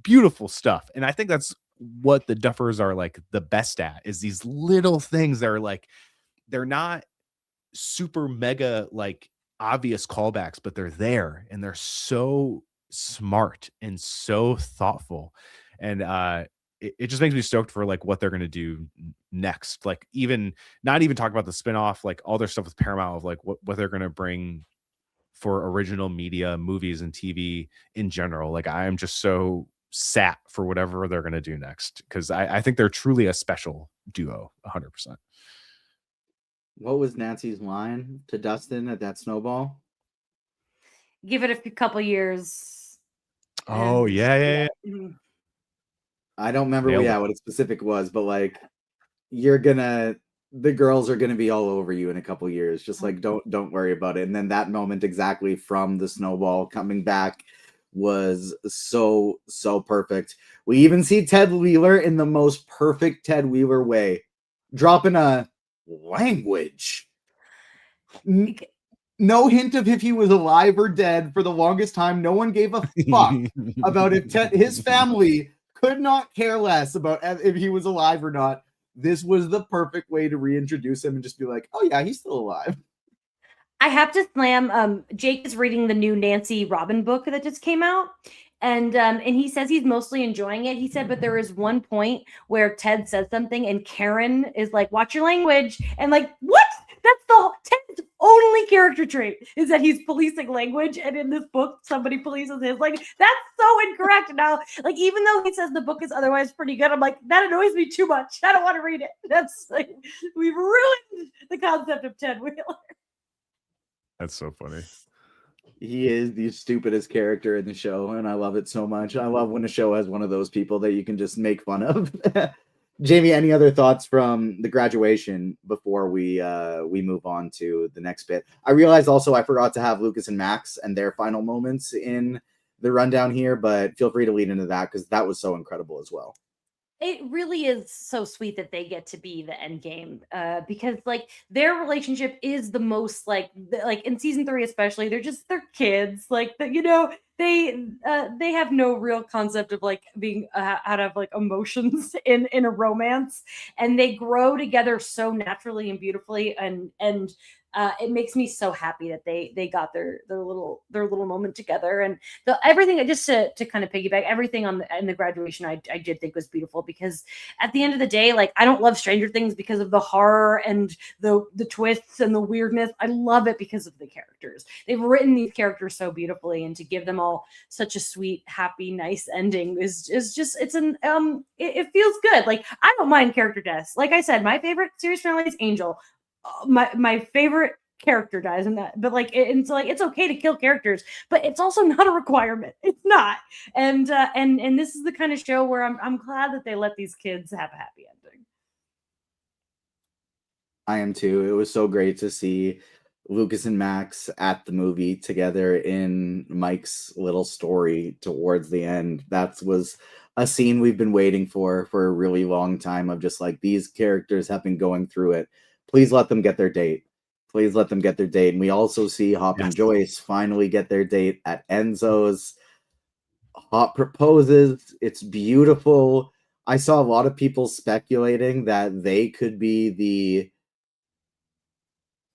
Beautiful stuff. And I think that's what the Duffers are like the best at, is these little things that are like, they're not super mega like obvious callbacks, but they're there and they're so smart and so thoughtful. And it just makes me stoked for like what they're going to do next. Like, even not even talk about the spinoff, like all their stuff with Paramount of like what they're going to bring for original media, movies and TV in general. Like, I am just so sat for whatever they're going to do next, because I think they're truly a special duo. 100%. What was Nancy's line to Dustin at that snowball? Give it a couple years. Oh, yeah. I don't remember what it specific was, but like, the girls are gonna be all over you in a couple years. Just like, don't worry about it. And then that moment exactly from the snowball coming back was so perfect. We even see Ted Wheeler in the most perfect Ted Wheeler way, dropping a language. No hint of if he was alive or dead. For the longest time, no one gave a fuck about if his family could not care less about if he was alive or not. This was the perfect way to reintroduce him and just be like, oh yeah, he's still alive. I have to slam. Jake is reading the new Nancy Robyn book that just came out. And he says he's mostly enjoying it. He said, but there is one point where Ted says something and Karen is like, watch your language. And like, what? That's Ted's only character trait, is that he's policing language. And in this book, somebody polices his language. That's so incorrect. Now, like, even though he says the book is otherwise pretty good, I'm like, that annoys me too much. I don't want to read it. That's like, we've ruined the concept of Ted Wheeler. That's so funny. He is the stupidest character in the show, and I love it so much. I love when a show has one of those people that you can just make fun of. Jamie, any other thoughts from the graduation before we move on to the next bit? I realized also I forgot to have Lucas and Max and their final moments in the rundown here, but feel free to lead into that because that was so incredible as well. It really is so sweet that they get to be the end game, because like their relationship is the most like in season 3 especially, they're kids, like you know, they have no real concept of like being out of like emotions in a romance, and they grow together so naturally and beautifully, and it makes me so happy that they got their little moment together, and everything, just to kind of piggyback everything on the graduation, I did think was beautiful, because at the end of the day, like, I don't love Stranger Things because of the horror and the twists and the weirdness. I love it because of the characters. They've written these characters so beautifully, and to give them all such a sweet, happy, nice ending is just, it's it feels good. Like, I don't mind character deaths. Like I said, my favorite series finale is Angel. My favorite character dies in that, but like, it's like, it's okay to kill characters, but it's also not a requirement. It's not. And this is the kind of show where I'm glad that they let these kids have a happy ending. I am too. It was so great to see Lucas and Max at the movie together in Mike's little story towards the end. That was a scene we've been waiting for a really long time, of just like, these characters have been going through it. Please let them get their date. Please let them get their date. And we also see Hop and Joyce finally get their date at Enzo's. Hop proposes. It's beautiful. I saw a lot of people speculating that they could be the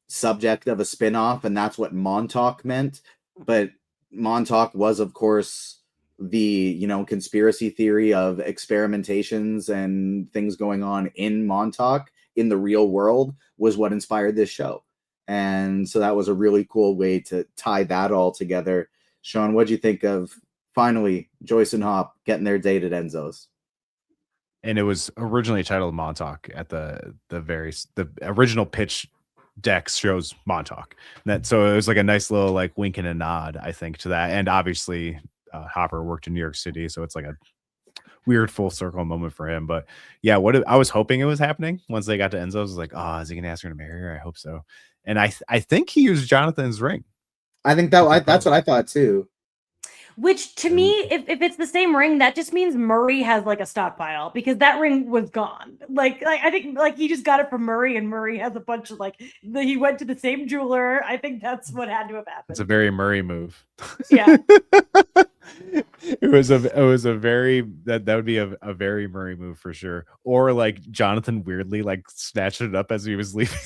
subject of a spin-off, and that's what Montauk meant. But Montauk was, of course, the conspiracy theory of experimentations and things going on in Montauk in the real world was what inspired this show. And so that was a really cool way to tie that all together. Sean, what'd you think of finally Joyce and Hop getting their date at Enzo's? And it was originally titled Montauk at the original pitch deck shows Montauk. So it was like a nice little like wink and a nod, I think, to that. And obviously Hopper worked in New York City, so it's like a weird full circle moment for him. But yeah, I was hoping it was happening once they got to Enzo's. I was like, oh, is he gonna ask her to marry her? I hope so. And I think he used Jonathan's ring. I think that's what I thought too. Which, to me, if it's the same ring, that just means Murray has like a stockpile, because that ring was gone. Like I think like he just got it from Murray, and Murray has a bunch of he went to the same jeweler. I think that's what had to have happened. It's a very Murray move. Yeah. It was a very that would be a very Murray move for sure. Or like Jonathan weirdly like snatched it up as he was leaving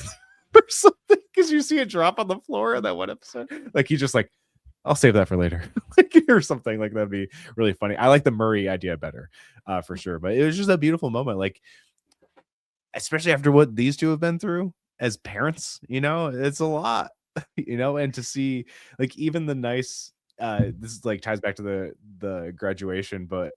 or something, because you see it drop on the floor in that one episode. Like he just like, I'll save that for later, or something. Like, that'd be really funny. I like the Murray idea better, for sure. But it was just a beautiful moment, like, especially after what these two have been through as parents. It's a lot, and to see like even the nice. This is like ties back to the graduation, but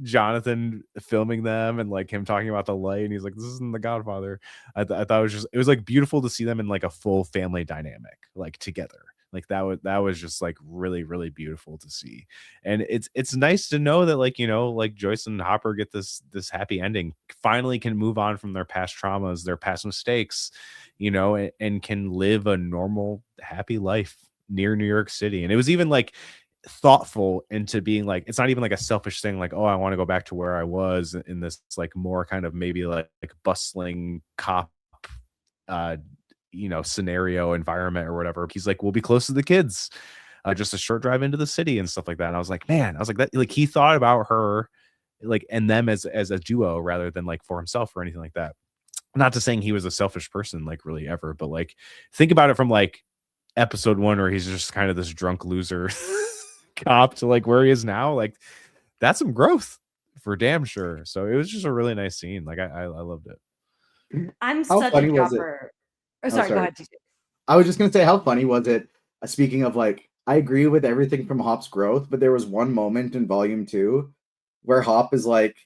Jonathan filming them and like him talking about the light, and he's like, "This isn't The Godfather." I thought it was like beautiful to see them in like a full family dynamic, like together. Like that was just like really, really beautiful to see. And it's nice to know that like, like Joyce and Hopper get this happy ending, finally can move on from their past traumas, their past mistakes, and can live a normal, happy life near New York City. And it was even like thoughtful into being like, it's not even like a selfish thing, like, oh, I want to go back to where I was in this like more kind of maybe like bustling cop scenario environment or whatever. He's like, we'll be close to the kids, just a short drive into the city and stuff like that. And I was like, man, that like he thought about her like and them as a duo rather than like for himself or anything like that. Not to saying he was a selfish person like really ever, but like think about it from like episode 1 where he's just kind of this drunk loser cop to like where he is now. Like that's some growth for damn sure. So it was just a really nice scene. Like I loved it. I'm such a jumper. Oh, sorry, go ahead. I was just gonna say, how funny was it? Speaking of like, I agree with everything from Hop's growth, but there was one moment in volume 2 where Hop is like,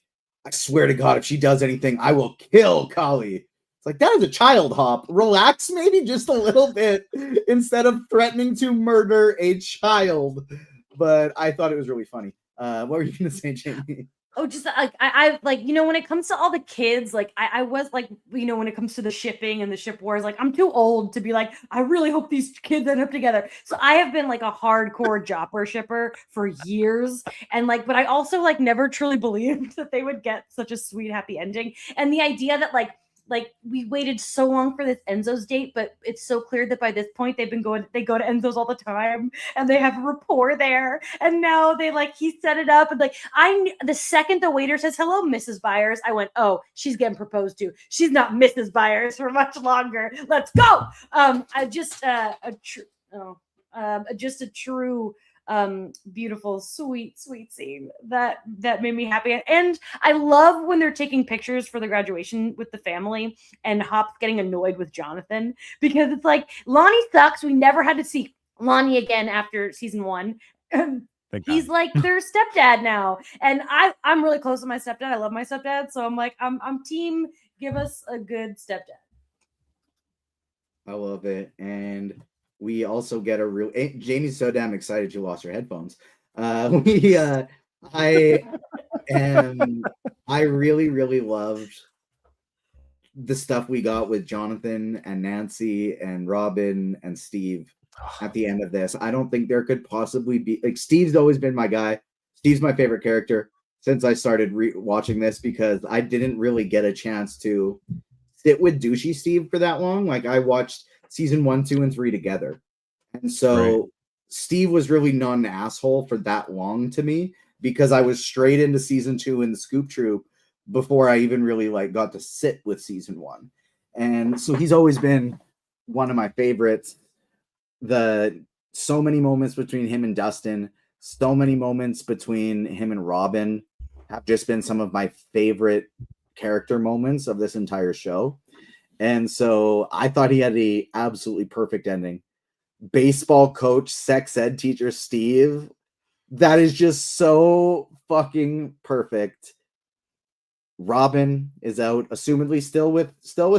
I swear to God, if she does anything, I will kill Kali. It's like, that is a child, Hop. Relax maybe just a little bit instead of threatening to murder a child. But I thought it was really funny. What were you gonna say, Jamie? Oh, just like I like, when it comes to all the kids, like I was like, when it comes to the shipping and the ship wars, like I'm too old to be like, I really hope these kids end up together. So I have been like a hardcore Jopper shipper for years. And like, but I also like never truly believed that they would get such a sweet, happy ending. And the idea that like like we waited so long for this Enzo's date, but it's so clear that by this point they go to Enzo's all the time and they have a rapport there. And now he set it up, and the second the waiter says hello, Mrs. Byers, I went, oh, she's getting proposed to. She's not Mrs. Byers for much longer. Let's go. Just a true beautiful, sweet scene that made me happy. And I love when they're taking pictures for the graduation with the family and Hop's getting annoyed with Jonathan, because it's like, Lonnie sucks. We never had to see Lonnie again after season 1. He's like their stepdad now, and I'm really close to my stepdad. I love my stepdad, so I'm like, I'm team give us a good stepdad. I love it. And we also get a real Jamie's so damn excited she lost her headphones. I really loved the stuff we got with Jonathan and Nancy and Robyn and Steve at the end of this. I don't think there could possibly be, like, Steve's always been my guy. Steve's my favorite character since I started watching this, because I didn't really get a chance to sit with douchey Steve for that long. Like, I watched season 1, 2, and 3 together. And so Steve was really not an asshole for that long to me, because I was straight into season 2 in the Scoop Troop before I even really got to sit with season 1. And so he's always been one of my favorites. So many moments between him and Dustin, so many moments between him and Robyn have just been some of my favorite character moments of this entire show. And so I thought he had the absolutely perfect ending. Baseball coach, sex ed teacher Steve, that is just so fucking perfect. Robyn is out, assumedly still with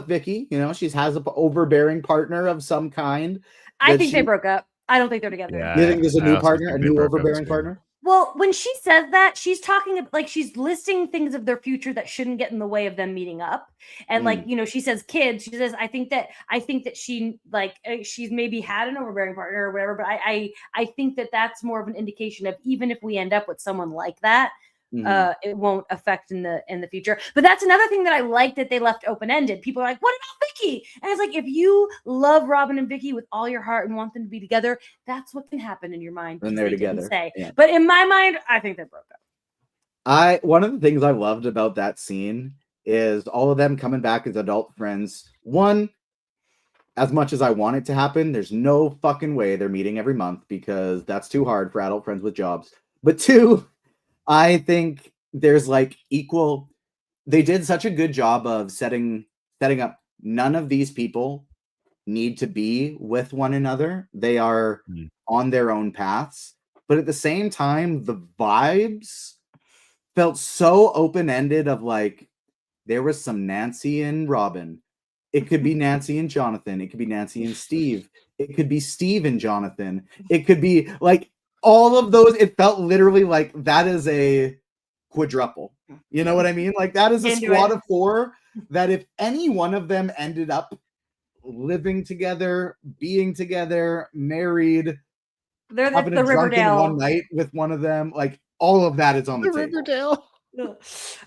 Vicky. You know, she has an overbearing partner of some kind. I think they broke up. I don't think they're together. Yeah, you think there's a new partner, a new overbearing partner? Well, when she says that, she's talking like she's listing things of their future that shouldn't get in the way of them meeting up. And she says kids. She says, I think that she she's maybe had an overbearing partner or whatever. But I think that that's more of an indication of, even if we end up with someone like that, it won't affect in the future. But that's another thing that I like, that they left open-ended. People are like, what about Vicky? And it's like, if you love Robyn and Vicky with all your heart and want them to be together, that's what can happen in your mind when they're together. Yeah. But in my mind, I think they broke up. One of the things I loved about that scene is all of them coming back as adult friends. One, as much as I want it to happen, there's no fucking way they're meeting every month, because that's too hard for adult friends with jobs. But two, I think there's equal. They did such a good job of setting up. None of these people need to be with one another. They are on their own paths. But at the same time, the vibes felt so open-ended of there was some Nancy and Robyn. It could be Nancy and Jonathan. It could be Nancy and Steve. It could be Steve and Jonathan. It could be all of those. It felt literally like that is a quadruple. You know what I mean? That is a squad of 4 that if any one of them ended up living together, being together, married, they're having the a drunken Riverdale one night with one of them, all of that is on the table. Riverdale.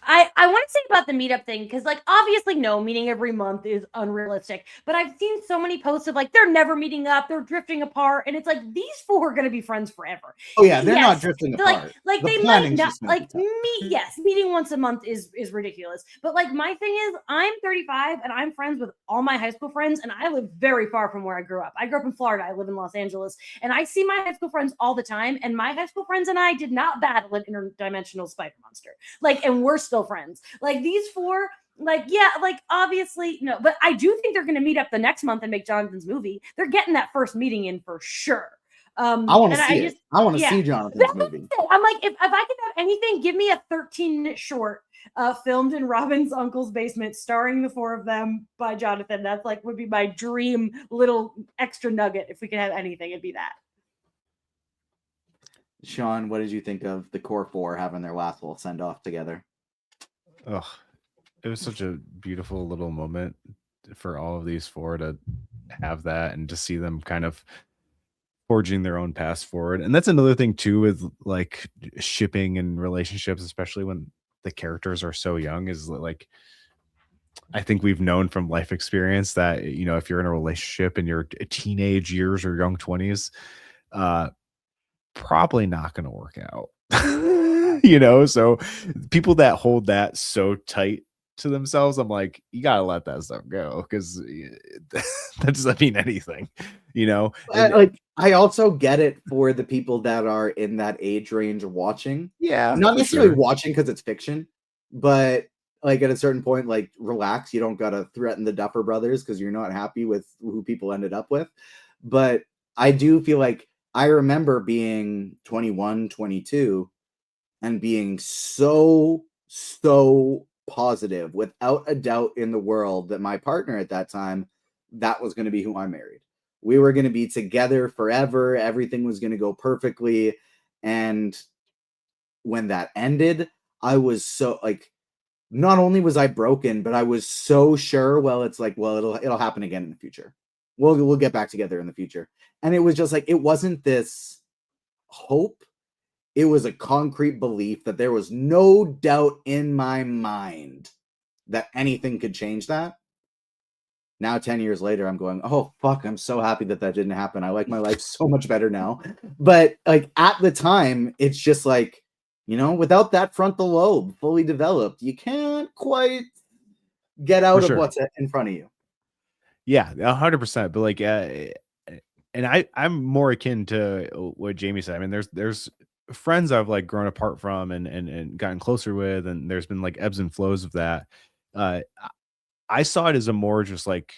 I want to say about the meetup thing, because obviously no, meeting every month is unrealistic, but I've seen so many posts of they're never meeting up, they're drifting apart, and it's these 4 are going to be friends forever. Oh yeah, they're not drifting apart. They might not meet. Yes, meeting once a month is ridiculous. But my thing is, I'm 35 and I'm friends with all my high school friends, and I live very far from where I grew up. I grew up in Florida. I live in Los Angeles, and I see my high school friends all the time. And my high school friends and I did not battle an interdimensional spider monster. And we're still friends. These 4, obviously no, but I do think they're going to meet up the next month and make Jonathan's movie. They're getting that first meeting in for sure. I want to see it. I want to see Jonathan's movie. I'm if I could have anything, give me a 13-minute short filmed in Robyn's uncle's basement, starring the 4 of them by Jonathan. That's would be my dream little extra nugget. If we could have anything, it'd be that. Sean, what did you think of the core 4 having their last little send off together? Oh, it was such a beautiful little moment for all of these 4 to have that, and to see them kind of forging their own paths forward. And that's another thing too, with shipping and relationships, especially when the characters are so young, is I think we've known from life experience that, you know, if you're in a relationship in your teenage years or young 20s, probably not going to work out. You know, so people that hold that so tight to themselves, I'm like, you gotta let that stuff go, because that doesn't mean anything, you know. And Like, I also get it for the people that are in that age range watching. yeah, Not for necessarily sure. watching because it's fiction, but like at a certain point, like relax. You don't gotta threaten the Duffer Brothers because you're not happy with who people ended up with. But I do feel like I remember being 21, 22 and being so positive without a doubt in the world that my partner at that time, that was going to be who I married. We were going to be together forever. Everything was going to go perfectly. And when that ended, I was so like, not only was I broken, but I was so sure, well, it's like, well, it'll happen again in the future. We'll get back together in the future. And it was just like, it wasn't this hope. It was a concrete belief that there was no doubt in my mind that anything could change that. Now, 10 years later, I'm going, oh, fuck, I'm so happy that didn't happen. I like my life so much better now. But like at the time, it's just like, you know, without that frontal lobe fully developed, you can't quite get out of what's in front of you. Yeah, 100%. But like, and I'm more akin to what Jamie said. I mean, there's friends I've like grown apart from and gotten closer with, and there's been like ebbs and flows of that. I saw it as a more just like,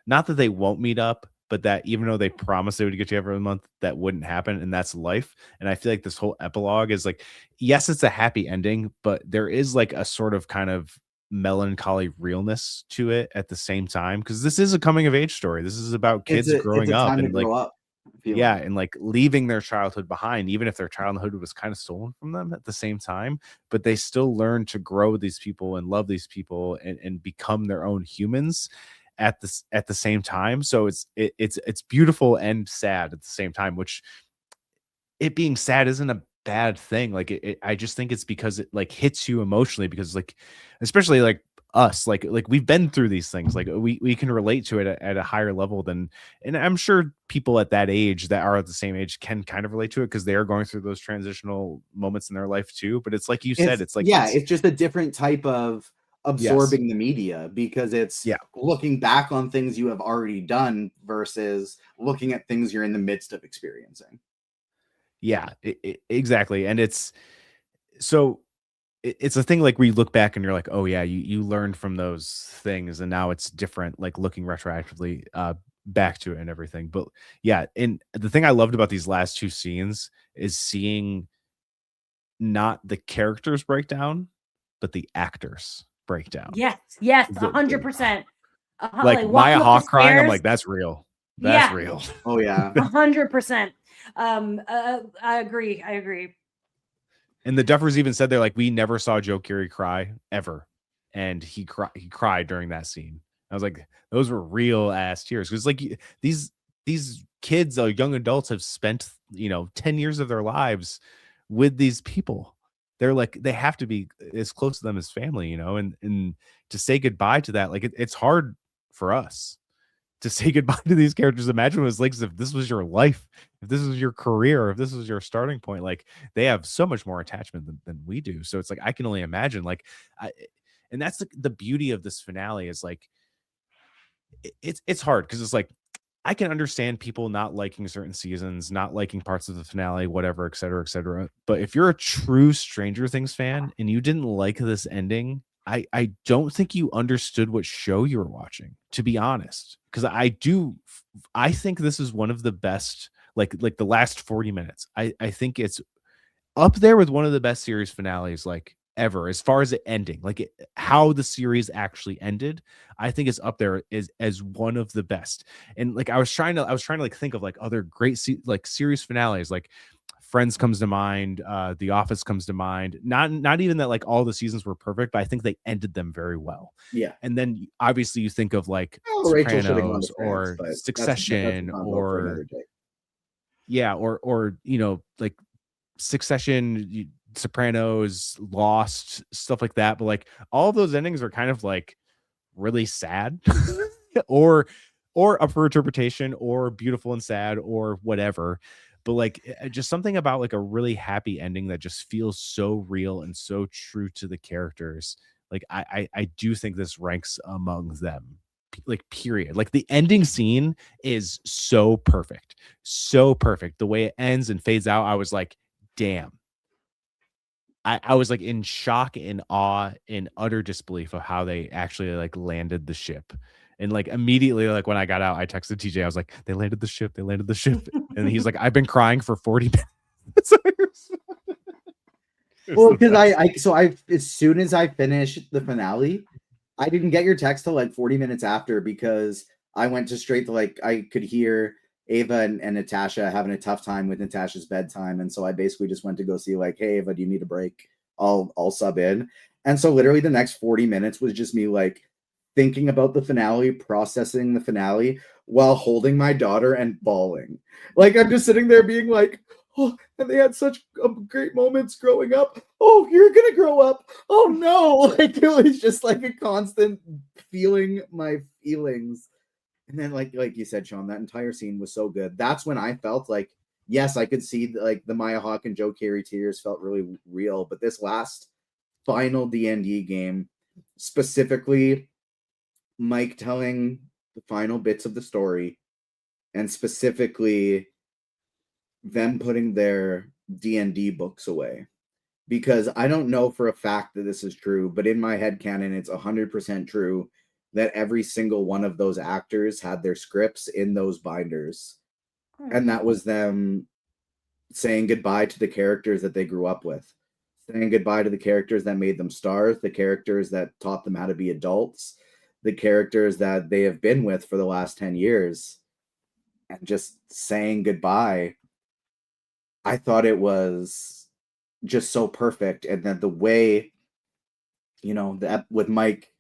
not that they won't meet up, but that even though they promised they would get together every month, that wouldn't happen, and that's life. And I feel like this whole epilogue is like, yes, it's a happy ending, but there is like a sort of kind of melancholy realness to it at the same time, because this is a coming of age story. This is about kids growing up and like, yeah, and like leaving their childhood behind, even if their childhood was kind of stolen from them at the same time, but they still learn to grow with these people and love these people and become their own humans at the same time. So it's beautiful and sad at the same time, which, it being sad isn't a bad thing. Like I just think it's because it like hits you emotionally, because like, especially like us, like we've been through these things. Like we can relate to it at a higher level than, and I'm sure people at that age that are at the same age can kind of relate to it because they are going through those transitional moments in their life too. But it's like you said, it's like, it's just a different type of absorbing the media, because it's looking back on things you have already done versus looking at things you're in the midst of experiencing. Yeah, exactly. And it's so it's a thing like where you look back and you're like, oh yeah, you learned from those things, and now it's different, like looking retroactively back to it and everything. But yeah, and the thing I loved about these last two scenes is seeing not the characters break down, but the actors break down. Yes, 100%. Like Maya Hawke crying, I'm like, that's real. That's real. Oh yeah, 100%. I agree. And the Duffers even said, they're like, we never saw Joe Keery cry ever, and he cried during that scene. I was like, those were real ass tears, because like these kids, young adults, have spent 10 years of their lives with these people. They're like, they have to be as close to them as family, and to say goodbye to that, like it's hard for us to say goodbye to these characters. Imagine what it was like if this was your life, if this was your career, if this was your starting point. Like, they have so much more attachment than we do. So it's like, I can only imagine, like, and that's the beauty of this finale is like, it's hard because it's like, I can understand people not liking certain seasons, not liking parts of the finale, whatever, et cetera, et cetera. But if you're a true Stranger Things fan and you didn't like this ending, I don't think you understood what show you were watching, to be honest. Because I think this is one of the best, like the last 40 minutes. I think it's up there with one of the best series finales like ever, as far as it ending, like how the series actually ended. I think it's up there as one of the best. And like I was trying to like think of like other great like series finales, like Friends comes to mind, The Office comes to mind. Not even that like all the seasons were perfect, but I think they ended them very well. Yeah. And then obviously you think of like Sopranos or Succession, or like Succession, Sopranos, Lost, stuff like that. But like all of those endings are kind of like really sad or up for interpretation or beautiful and sad or whatever. But like just something about like a really happy ending that just feels so real and so true to the characters. Like I do think this ranks among them. Like period. Like the ending scene is so perfect. So perfect. The way it ends and fades out, I was like, damn. I was like in shock, in awe, in utter disbelief of how they actually like landed the ship. And like immediately, like when I got out, I texted TJ. I was like, they landed the ship. They landed the ship. And he's like, I've been crying for 40 minutes. Well, because I as soon as I finished the finale, I didn't get your text till like 40 minutes after because I went to straight to like I could hear Ava and Natasha having a tough time with Natasha's bedtime, and so I basically just went to go see like, hey Ava, do you need a break? I'll sub in. And so literally the next 40 minutes was just me like thinking about the finale, processing the finale while holding my daughter and bawling. Like I'm just sitting there being like, oh, and they had such great moments growing up. Oh, you're gonna grow up. Oh no. Like it was just like a constant feeling my feelings. And then like you said, Sean, that entire scene was so good. That's when I felt like, yes, I could see like the Maya Hawke and Joe Carey tears felt really real. But this last final D&D game, specifically Mike telling the final bits of the story, and specifically them putting their D&D books away. Because I don't know for a fact that this is true, but in my headcanon, it's 100% true that every single one of those actors had their scripts in those binders. And that was them saying goodbye to the characters that they grew up with, saying goodbye to the characters that made them stars, the characters that taught them how to be adults, the characters that they have been with for the last 10 years, and just saying goodbye. I thought it was just so perfect. And then the way, that with Mike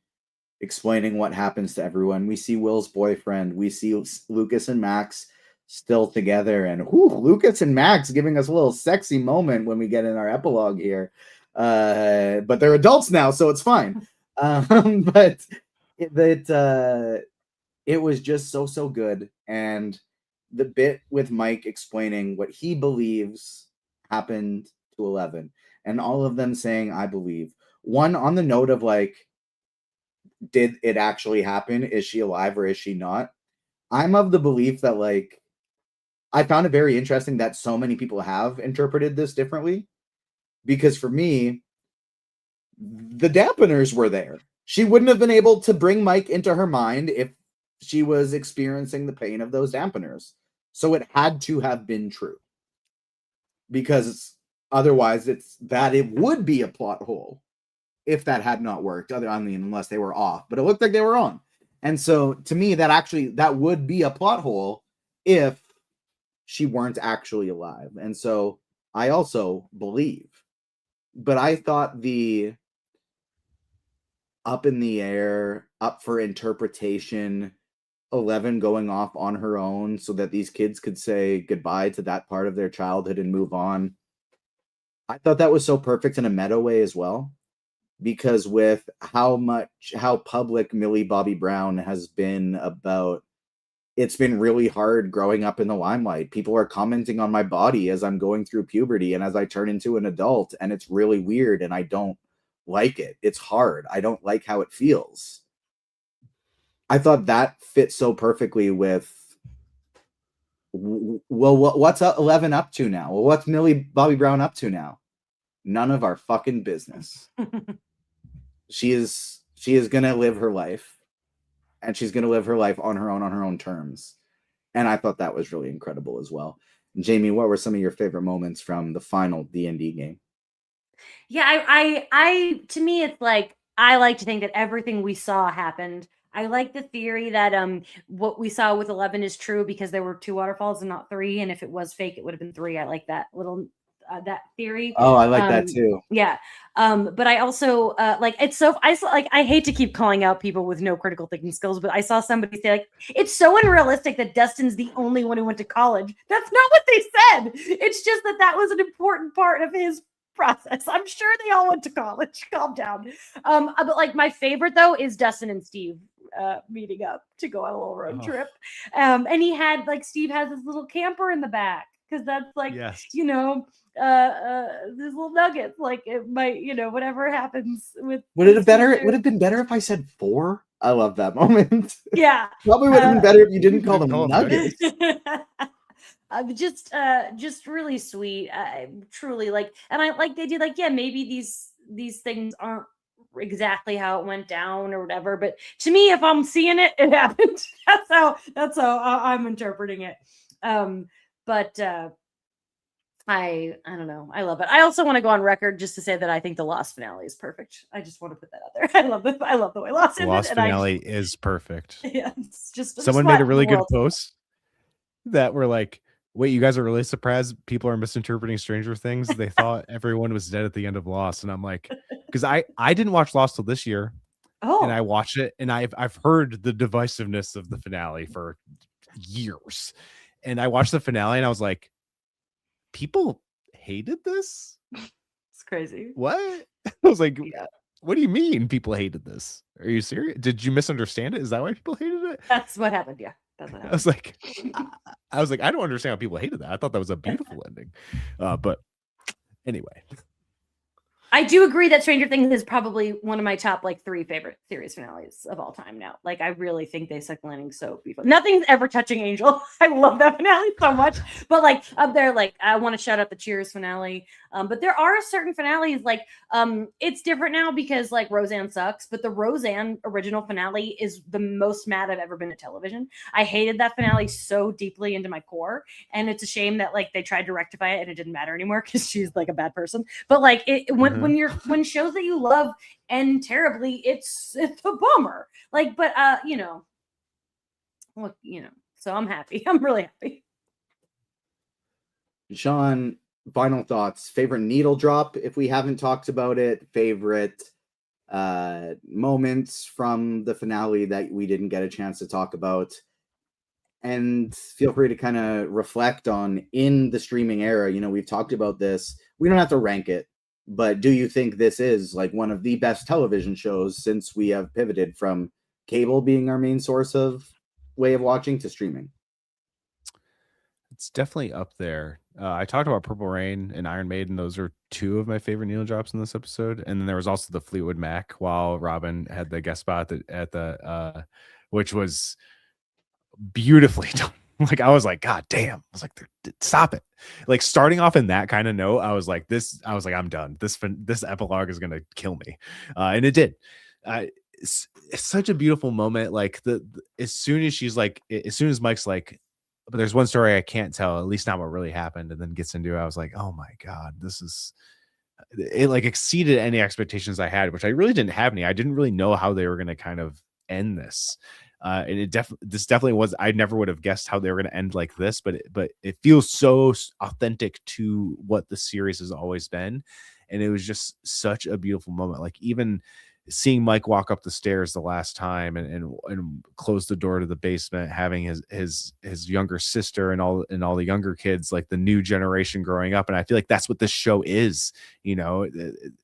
explaining what happens to everyone, we see Will's boyfriend, we see Lucas and Max still together, and Lucas and Max giving us a little sexy moment when we get in our epilogue here. But they're adults now, so it's fine. But it was just so good. And the bit with Mike explaining what he believes happened to 11, and all of them saying, I believe. One, on the note of like, did it actually happen? Is she alive or is she not? I'm of the belief that like, I found it very interesting that so many people have interpreted this differently, because for me, the dampeners were there. She wouldn't have been able to bring Mike into her mind if she was experiencing the pain of those dampeners. So it had to have been true, because otherwise it would be a plot hole if that had not worked. Unless they were off, but it looked like they were on. And so to me, that would be a plot hole if she weren't actually alive. And so I also believe, but I thought the up in the air, up for interpretation, 11 going off on her own so that these kids could say goodbye to that part of their childhood and move on. I thought that was so perfect in a meta way as well, because with how public Millie Bobby Brown has been about, it's been really hard growing up in the limelight. People are commenting on my body as I'm going through puberty and as I turn into an adult, and it's really weird and I don't like it. It's hard. I don't like how it feels. I thought that fit so perfectly with, well, what's 11 up to now? Well, what's Millie Bobby Brown up to now? None of our fucking business. She is gonna live her life, and she's gonna live her life on her own terms. And I thought that was really incredible as well. Jamie, what were some of your favorite moments from the final D&D game? Yeah, I to me, it's like, I like to think that everything we saw happened. I like the theory that what we saw with 11 is true because there were 2 waterfalls and not 3, and if it was fake, it would have been 3. I like that little that theory. Oh, I like that too. Yeah. But I also like, it's so I hate to keep calling out people with no critical thinking skills, but I saw somebody say like, it's so unrealistic that Dustin's the only one who went to college. That's not what they said. It's just that was an important part of his process. I'm sure they all went to college. Calm down. But like my favorite though is Dustin and Steve meeting up to go on a little road trip. And he had like Steve has his little camper in the back because that's like you know these little nuggets. Like it might whatever happens with. Would it have better? It would have been better if I said 4. I love that moment. Yeah, probably would have been better if you didn't call them nuggets. Just really sweet. Truly like, and I like they did like, yeah, maybe these things aren't exactly how it went down or whatever, but to me, if I'm seeing it, it happened. That's how I'm interpreting it. But I don't know. I love it. I also want to go on record just to say that I think the Lost finale is perfect. I just want to put that out there. I love the way Lost ended. Lost finale is perfect. Yeah, it's just someone made a really good post that were like, wait, you guys are really surprised people are misinterpreting Stranger Things? They thought everyone was dead at the end of Lost. And I'm like, because I didn't watch Lost till this year. Oh. And I watched it and I've heard the divisiveness of the finale for years. And I watched the finale and I was like, people hated this? It's crazy. What? I was like, what do you mean people hated this? Are you serious? Did you misunderstand it? Is that why people hated it? That's what happened. Yeah. That's what happened. I was like, I don't understand how people hated that. I thought that was a beautiful ending. But anyway. I do agree that Stranger Things is probably one of my top like 3 favorite series finales of all time now. Like I really think they suck landing so beautiful. Nothing's ever touching Angel. I love that finale so much. But like up there, like I want to shout out the Cheers finale. But there are certain finales like it's different now because like Roseanne sucks, but the Roseanne original finale is the most mad I've ever been at television. I hated that finale so deeply into my core, and it's a shame that like they tried to rectify it and it didn't matter anymore because she's like a bad person. But like when shows that you love end terribly, it's a bummer. Like, but look, so I'm happy. I'm really happy. Sean, final thoughts. Favorite needle drop, if we haven't talked about it. Favorite moments from the finale that we didn't get a chance to talk about. And feel free to kind of reflect on in the streaming era. We've talked about this. We don't have to rank it, but do you think this is like one of the best television shows since we have pivoted from cable being our main source of way of watching to streaming? It's definitely up there. I talked about Purple Rain and Iron Maiden. Those are 2 of my favorite needle drops in this episode. And then there was also the Fleetwood Mac while Robyn had the guest spot at the which was beautifully done. Like I was like, God damn. I was like, stop it. Like starting off in that kind of note, I was like, I'm done. This epilogue is gonna kill me. And it did. It's such a beautiful moment. Like as soon as Mike's like, but there's one story I can't tell, at least not what really happened, and then gets into it, I was like, oh my God, it like exceeded any expectations I had, which I really didn't have any. I didn't really know how they were going to kind of end this. And this definitely was, I never would have guessed how they were going to end like this, but it feels so authentic to what the series has always been. And it was just such a beautiful moment. Like even seeing Mike walk up the stairs the last time and close the door to the basement, having his younger sister and all the younger kids, like the new generation growing up. And I feel like that's what this show is,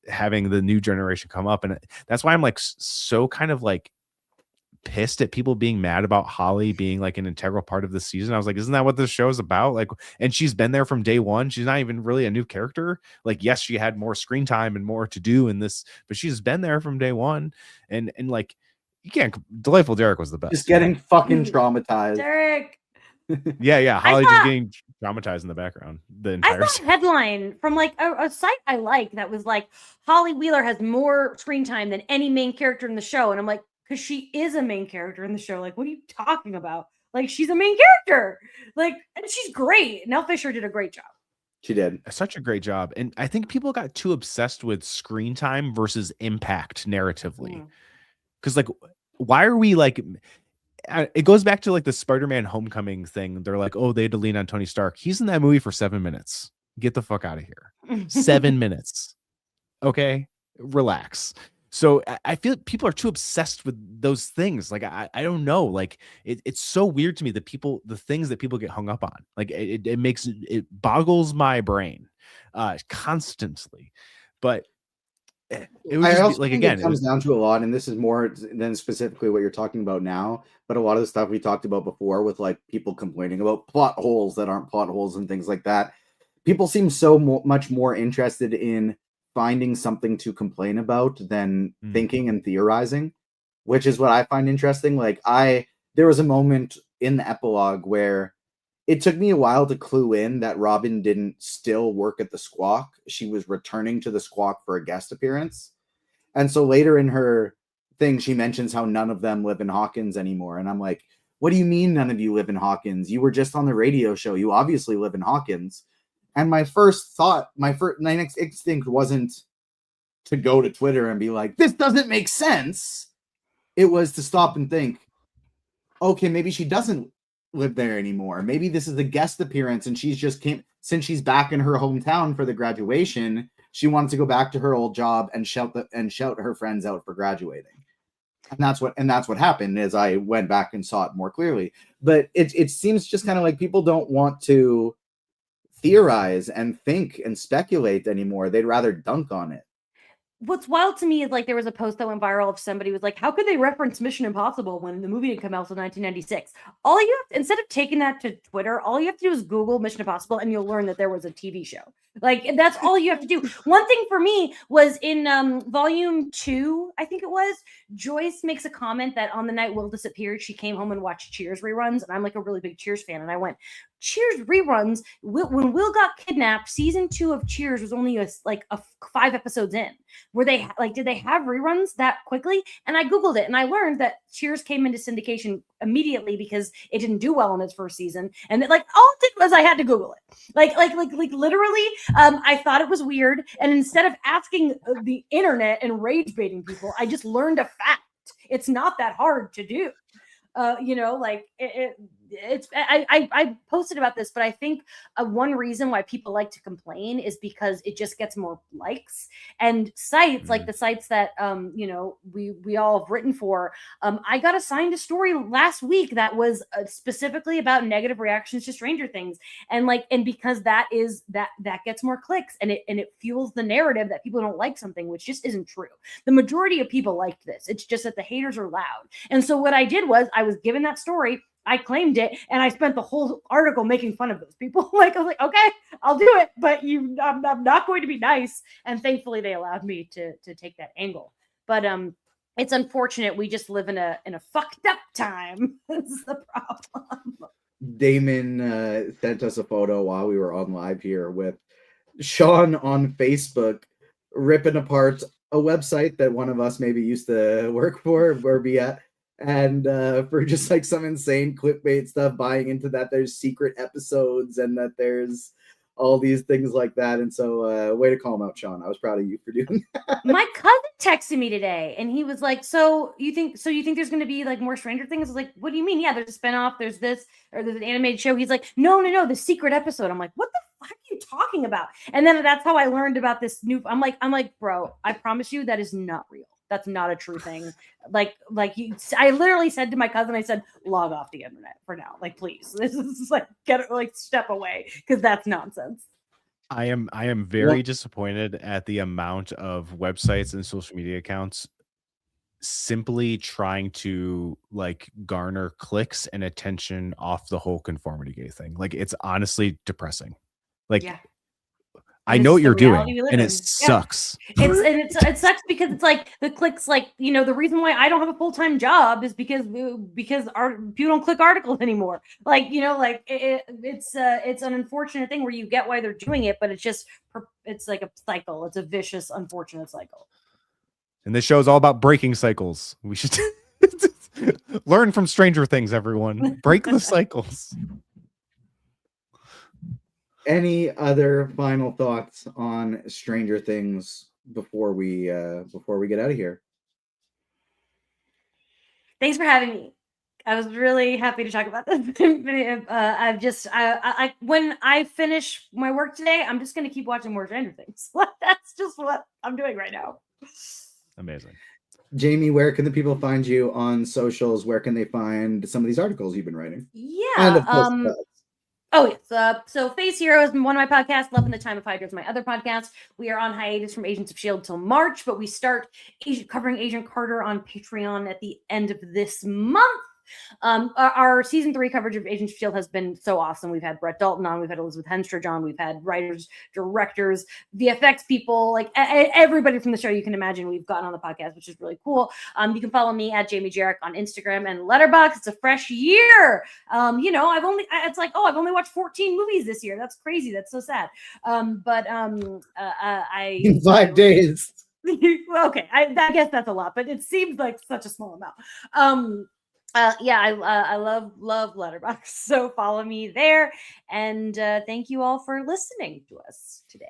having the new generation come up. And that's why I'm like so kind of like pissed at people being mad about Holly being like an integral part of the season. I was like, isn't that what this show is about? Like, and she's been there from day one. She's not even really a new character. Like, yes, she had more screen time and more to do in this, but she's been there from day one. And like, you can't. Delightful Jirak was the best. Just getting fucking traumatized. Jirak. Yeah. Holly just getting traumatized in the background. The entire I saw a headline from like a site I like that was like, Holly Wheeler has more screen time than any main character in the show. And I'm like, because she is a main character in the show. Like, what are you talking about? Like, she's a main character. Like, and she's great. Nell Fisher did a great job. She did such a great job. And I think people got too obsessed with screen time versus impact narratively. Because like, why are we like, it goes back to like the Spider-Man Homecoming thing. They're like, oh, they had to lean on Tony Stark. He's in that movie for 7 minutes. Get the fuck out of here. 7 minutes. Okay. Relax. So I feel people are too obsessed with those things. Like, I don't know. Like, it's so weird to me that the things that people get hung up on, like it boggles my brain constantly. But it would I just be also like, think again, it comes down to a lot, and this is more than specifically what you're talking about now, but a lot of the stuff we talked about before with like people complaining about plot holes that aren't plot holes and things like that. People seem so much more interested in finding something to complain about than thinking and theorizing, which is what I find interesting. Like there was a moment in the epilogue where it took me a while to clue in that Robyn didn't still work at the Squawk. She was returning to the Squawk for a guest appearance. And so later in her thing, she mentions how none of them live in Hawkins anymore. And I'm like, what do you mean none of you live in Hawkins? You were just on the radio show. You obviously live in Hawkins. And my next instinct wasn't to go to Twitter and be like, this doesn't make sense. It was to stop and think, okay, maybe she doesn't live there anymore. Maybe this is a guest appearance and since she's back in her hometown for the graduation, she wanted to go back to her old job and shout her friends out for graduating. And that's what happened as I went back and saw it more clearly. But it seems just kind of like people don't want to theorize and think and speculate anymore. They'd rather dunk on it. What's wild to me is like there was a post that went viral of somebody was like, how could they reference Mission Impossible when the movie didn't come out until 1996? Instead of taking that to Twitter, all you have to do is Google Mission Impossible and you'll learn that there was a TV show. Like that's all you have to do. One thing for me was in volume 2, I think it was, Joyce makes a comment that on the night Will disappeared, she came home and watched Cheers reruns. And I'm like a really big Cheers fan. And I went, Cheers reruns, when Will got kidnapped, season 2 of Cheers was only 5 episodes in. Were they did they have reruns that quickly? And I Googled it and I learned that Cheers came into syndication immediately because it didn't do well in its first season. And all it did was I had to Google it. Like literally, I thought it was weird. And instead of asking the internet and rage baiting people, I just learned a fact. It's not that hard to do. I posted about this, but I think one reason why people like to complain is because it just gets more likes and sites like the sites that we all have written for. I got assigned a story last week that was specifically about negative reactions to Stranger Things, and because that gets more clicks and it fuels the narrative that people don't like something, which just isn't true. The majority of people liked this. It's just that the haters are loud. And so what I did was I was given that story, I claimed it, and I spent the whole article making fun of those people. I was like, okay, I'll do it, but I'm not going to be nice. And thankfully, they allowed me to take that angle. But it's unfortunate. We just live in a fucked up time. That's the problem. Damon sent us a photo while we were on live here with Sean on Facebook ripping apart a website that one of us maybe used to work for or be at. And for just some insane clickbait stuff, buying into that there's secret episodes and that there's all these things like that. And so way to call him out, Sean. I was proud of you for doing that. My cousin texted me today and he was like, so you think there's going to be more Stranger Things? I was like, what do you mean? Yeah, there's a spinoff, there's this, or there's an animated show. He's like, no, the secret episode. I'm like, what the fuck are you talking about? And then that's how I learned about this new, I'm like, bro, I promise you that is not real. That's not a true thing. I literally said to my cousin, I said, log off the internet for now. Please, this is step away because that's nonsense. I am very disappointed at the amount of websites and social media accounts simply trying to garner clicks and attention off the whole conformity gay thing. It's honestly depressing. Yeah. I know what you're doing, and it sucks. It sucks because it's the clicks. The reason why I don't have a full-time job is because people don't click articles anymore. It's an unfortunate thing where you get why they're doing it, but it's like a cycle. It's a vicious, unfortunate cycle. And this show is all about breaking cycles. We should learn from Stranger Things, everyone. Break the cycles. Any other final thoughts on Stranger Things before we get out of here? Thanks for having me. I was really happy to talk about this. When I finish my work today, I'm just going to keep watching more Stranger Things. That's just what I'm doing right now. Amazing. Jamie, where can the people find you on socials? Where can they find some of these articles you've been writing? Yeah. And of course, oh, yes. So Face Hero is one of my podcasts. Love in the Time of Hydra is my other podcast. We are on hiatus from Agents of S.H.I.E.L.D. till March, but we start covering Agent Carter on Patreon at the end of this month. Our season 3 coverage of Agents of S.H.I.E.L.D. has been so awesome. We've had Brett Dalton on, we've had Elizabeth Henstridge on, we've had writers, directors, VFX people, like everybody from the show you can imagine we've gotten on the podcast, which is really cool. You can follow me at Jamie Jirak on Instagram and Letterboxd. It's a fresh year. I've only watched 14 movies this year. That's crazy. That's so sad. In 5 days. Okay, I guess that's a lot, but it seems like such a small amount. I love Letterboxd, so follow me there, and thank you all for listening to us today.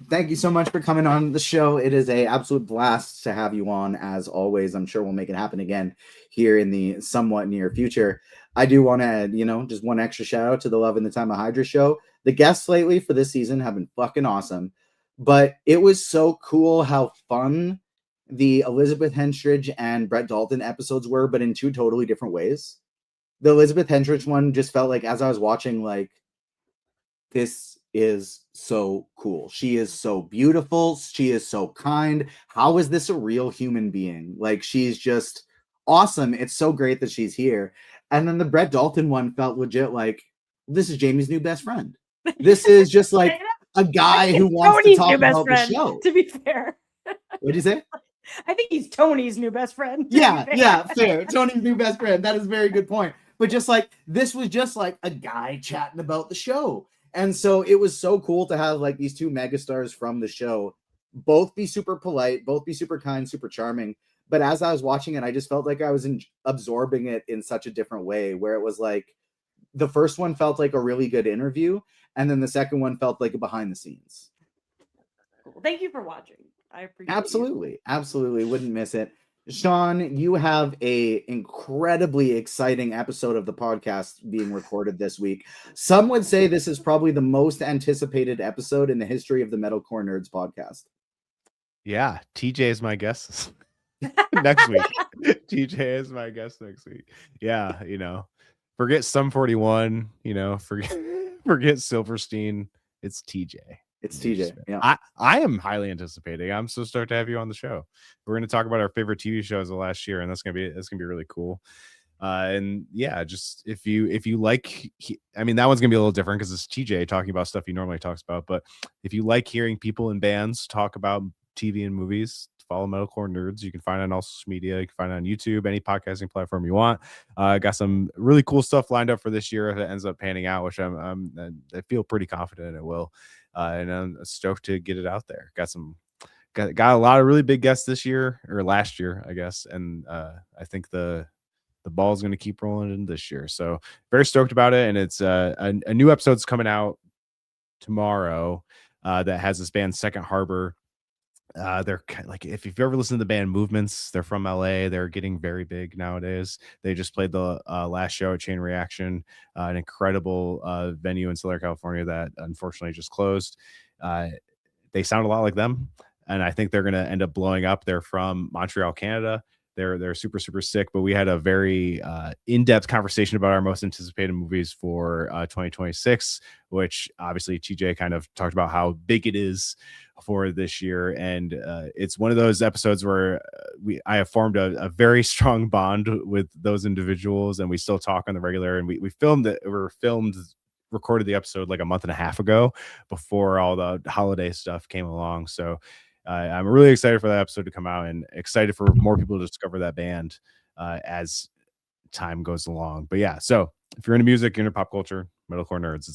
Thank you so much for coming on the show. It is a absolute blast to have you on, as always. I'm sure we'll make it happen again here in the somewhat near future. I do want to add, just one extra shout out to the Love in the Time of Hydra show. The guests lately for this season have been fucking awesome, but it was so cool how fun the Elizabeth Henstridge and Brett Dalton episodes were, but in 2 totally different ways. The Elizabeth Henstridge one just felt like, as I was watching, like, this is so cool. She is so beautiful. She is so kind. How is this a real human being? Like, she's just awesome. It's so great that she's here. And then the Brett Dalton one felt legit like, this is Jamie's new best friend. This is just like a guy who wants to talk about the show. To be fair. What did you say? I think he's Tony's new best friend. Yeah, fair. Tony's new best friend. That is a very good point. But just like, this was just like a guy chatting about the show. And so it was so cool to have like these 2 megastars from the show both be super polite, both be super kind, super charming. But as I was watching it, I just felt like I was absorbing it in such a different way, where it was like the first one felt like a really good interview, and then the second one felt like a behind the scenes. Cool. Thank you for watching. I appreciate it. Absolutely. Wouldn't miss it. Sean, you have a incredibly exciting episode of the podcast being recorded this week. Some would say this is probably the most anticipated episode in the history of the Metalcore Nerds podcast. Yeah, TJ is my guest next week. TJ is my guest next week. Yeah, forget Sum 41, forget Silverstein. It's TJ. It's TJ. Yeah. I am highly anticipating. I'm so stoked to have you on the show. We're going to talk about our favorite TV shows of last year, and that's going to be really cool. And yeah, just if you like, that one's gonna be a little different because it's TJ talking about stuff he normally talks about. But if you like hearing people in bands talk about TV and movies, follow Metalcore Nerds. You can find it on all social media. You can find it on YouTube, any podcasting platform you want. Got some really cool stuff lined up for this year if it ends up panning out, which I feel pretty confident it will. And I'm stoked to get it out there. Got a lot of really big guests this year, or last year, I guess. And I think the ball is going to keep rolling in this year. So very stoked about it. And it's a new episode's coming out tomorrow that has this band Second Harbor. They're like, if you've ever listened to the band Movements, they're from LA. They're getting very big nowadays. They just played the last show at Chain Reaction, an incredible venue in Southern California that unfortunately just closed. They sound a lot like them, and I think they're going to end up blowing up. They're from Montreal, Canada. They're super, super sick, but we had a very in-depth conversation about our most anticipated movies for 2026, which obviously TJ kind of talked about how big it is for this year. And it's one of those episodes where I have formed a very strong bond with those individuals, and we still talk on the regular. And we recorded the episode like a month and a half ago before all the holiday stuff came along. So I'm really excited for that episode to come out, and excited for more people to discover that band as time goes along. But yeah, so if you're into music, you're into pop culture, Metalcore Nerds,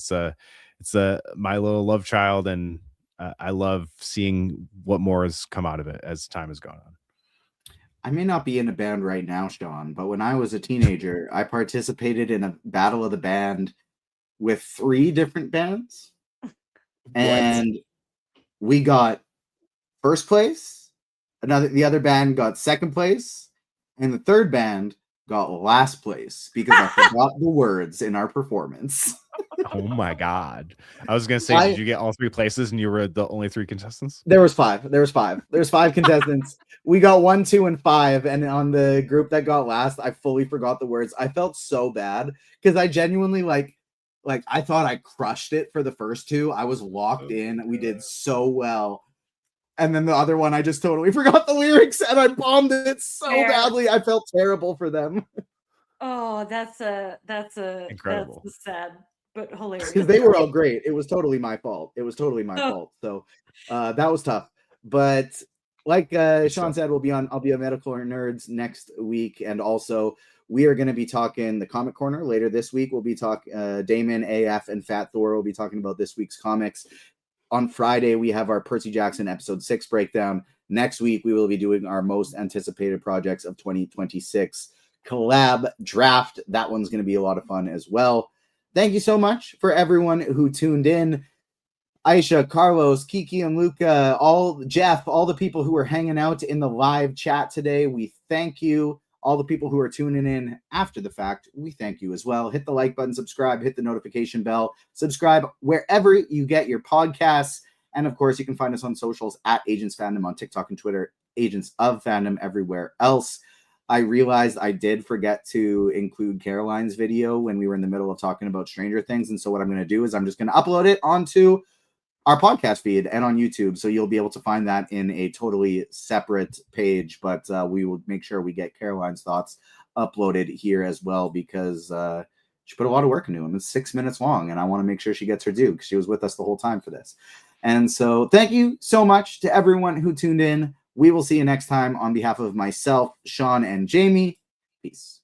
it's my little love child, and I love seeing what more has come out of it as time has gone on. I may not be in a band right now, Sean, but when I was a teenager, I participated in a battle of the band with 3 different bands, and we got first place. The other band got second place, and the third band got last place because I forgot the words in our performance. Oh my God. I was gonna say, did you get all 3 places and you were the only 3 contestants? There was 5. There's 5 contestants. We got 1, 2, and 5. And on the group that got last, I fully forgot the words. I felt so bad because I genuinely like I thought I crushed it for the first 2. I was locked in. We did so well. And then the other one, I just totally forgot the lyrics and I bombed it so badly. I felt terrible for them. Oh, that's incredible. That's sad but hilarious. Because they were all great. It was totally my fault. Fault. So that was tough. But like Sean said, I'll be on Medical Nerds next week. And also we are going to be talking the Comic Corner later this week. We'll be talking Damon, AF, and Fat Thor will be talking about this week's comics. On Friday, we have our Percy Jackson episode 6 breakdown. Next week, we will be doing our most anticipated projects of 2026 collab draft. That one's going to be a lot of fun as well. Thank you so much for everyone who tuned in. Aisha, Carlos, Kiki, and Luca, Jeff, all the people who are hanging out in the live chat today, we thank you. All the people who are tuning in after the fact, we thank you as well. Hit the like button, subscribe, hit the notification bell, subscribe wherever you get your podcasts. And of course, you can find us on socials at Agents Fandom on TikTok and Twitter, Agents of Fandom everywhere else. I realized I did forget to include Caroline's video when we were in the middle of talking about Stranger Things. And so what I'm going to do is I'm just going to upload it onto our podcast feed and on YouTube. So you'll be able to find that in a totally separate page, but we will make sure we get Caroline's thoughts uploaded here as well, because she put a lot of work into them. It's 6 minutes long and I want to make sure she gets her due because she was with us the whole time for this. And so thank you so much to everyone who tuned in. We will see you next time. On behalf of myself, Sean, and Jamie, peace.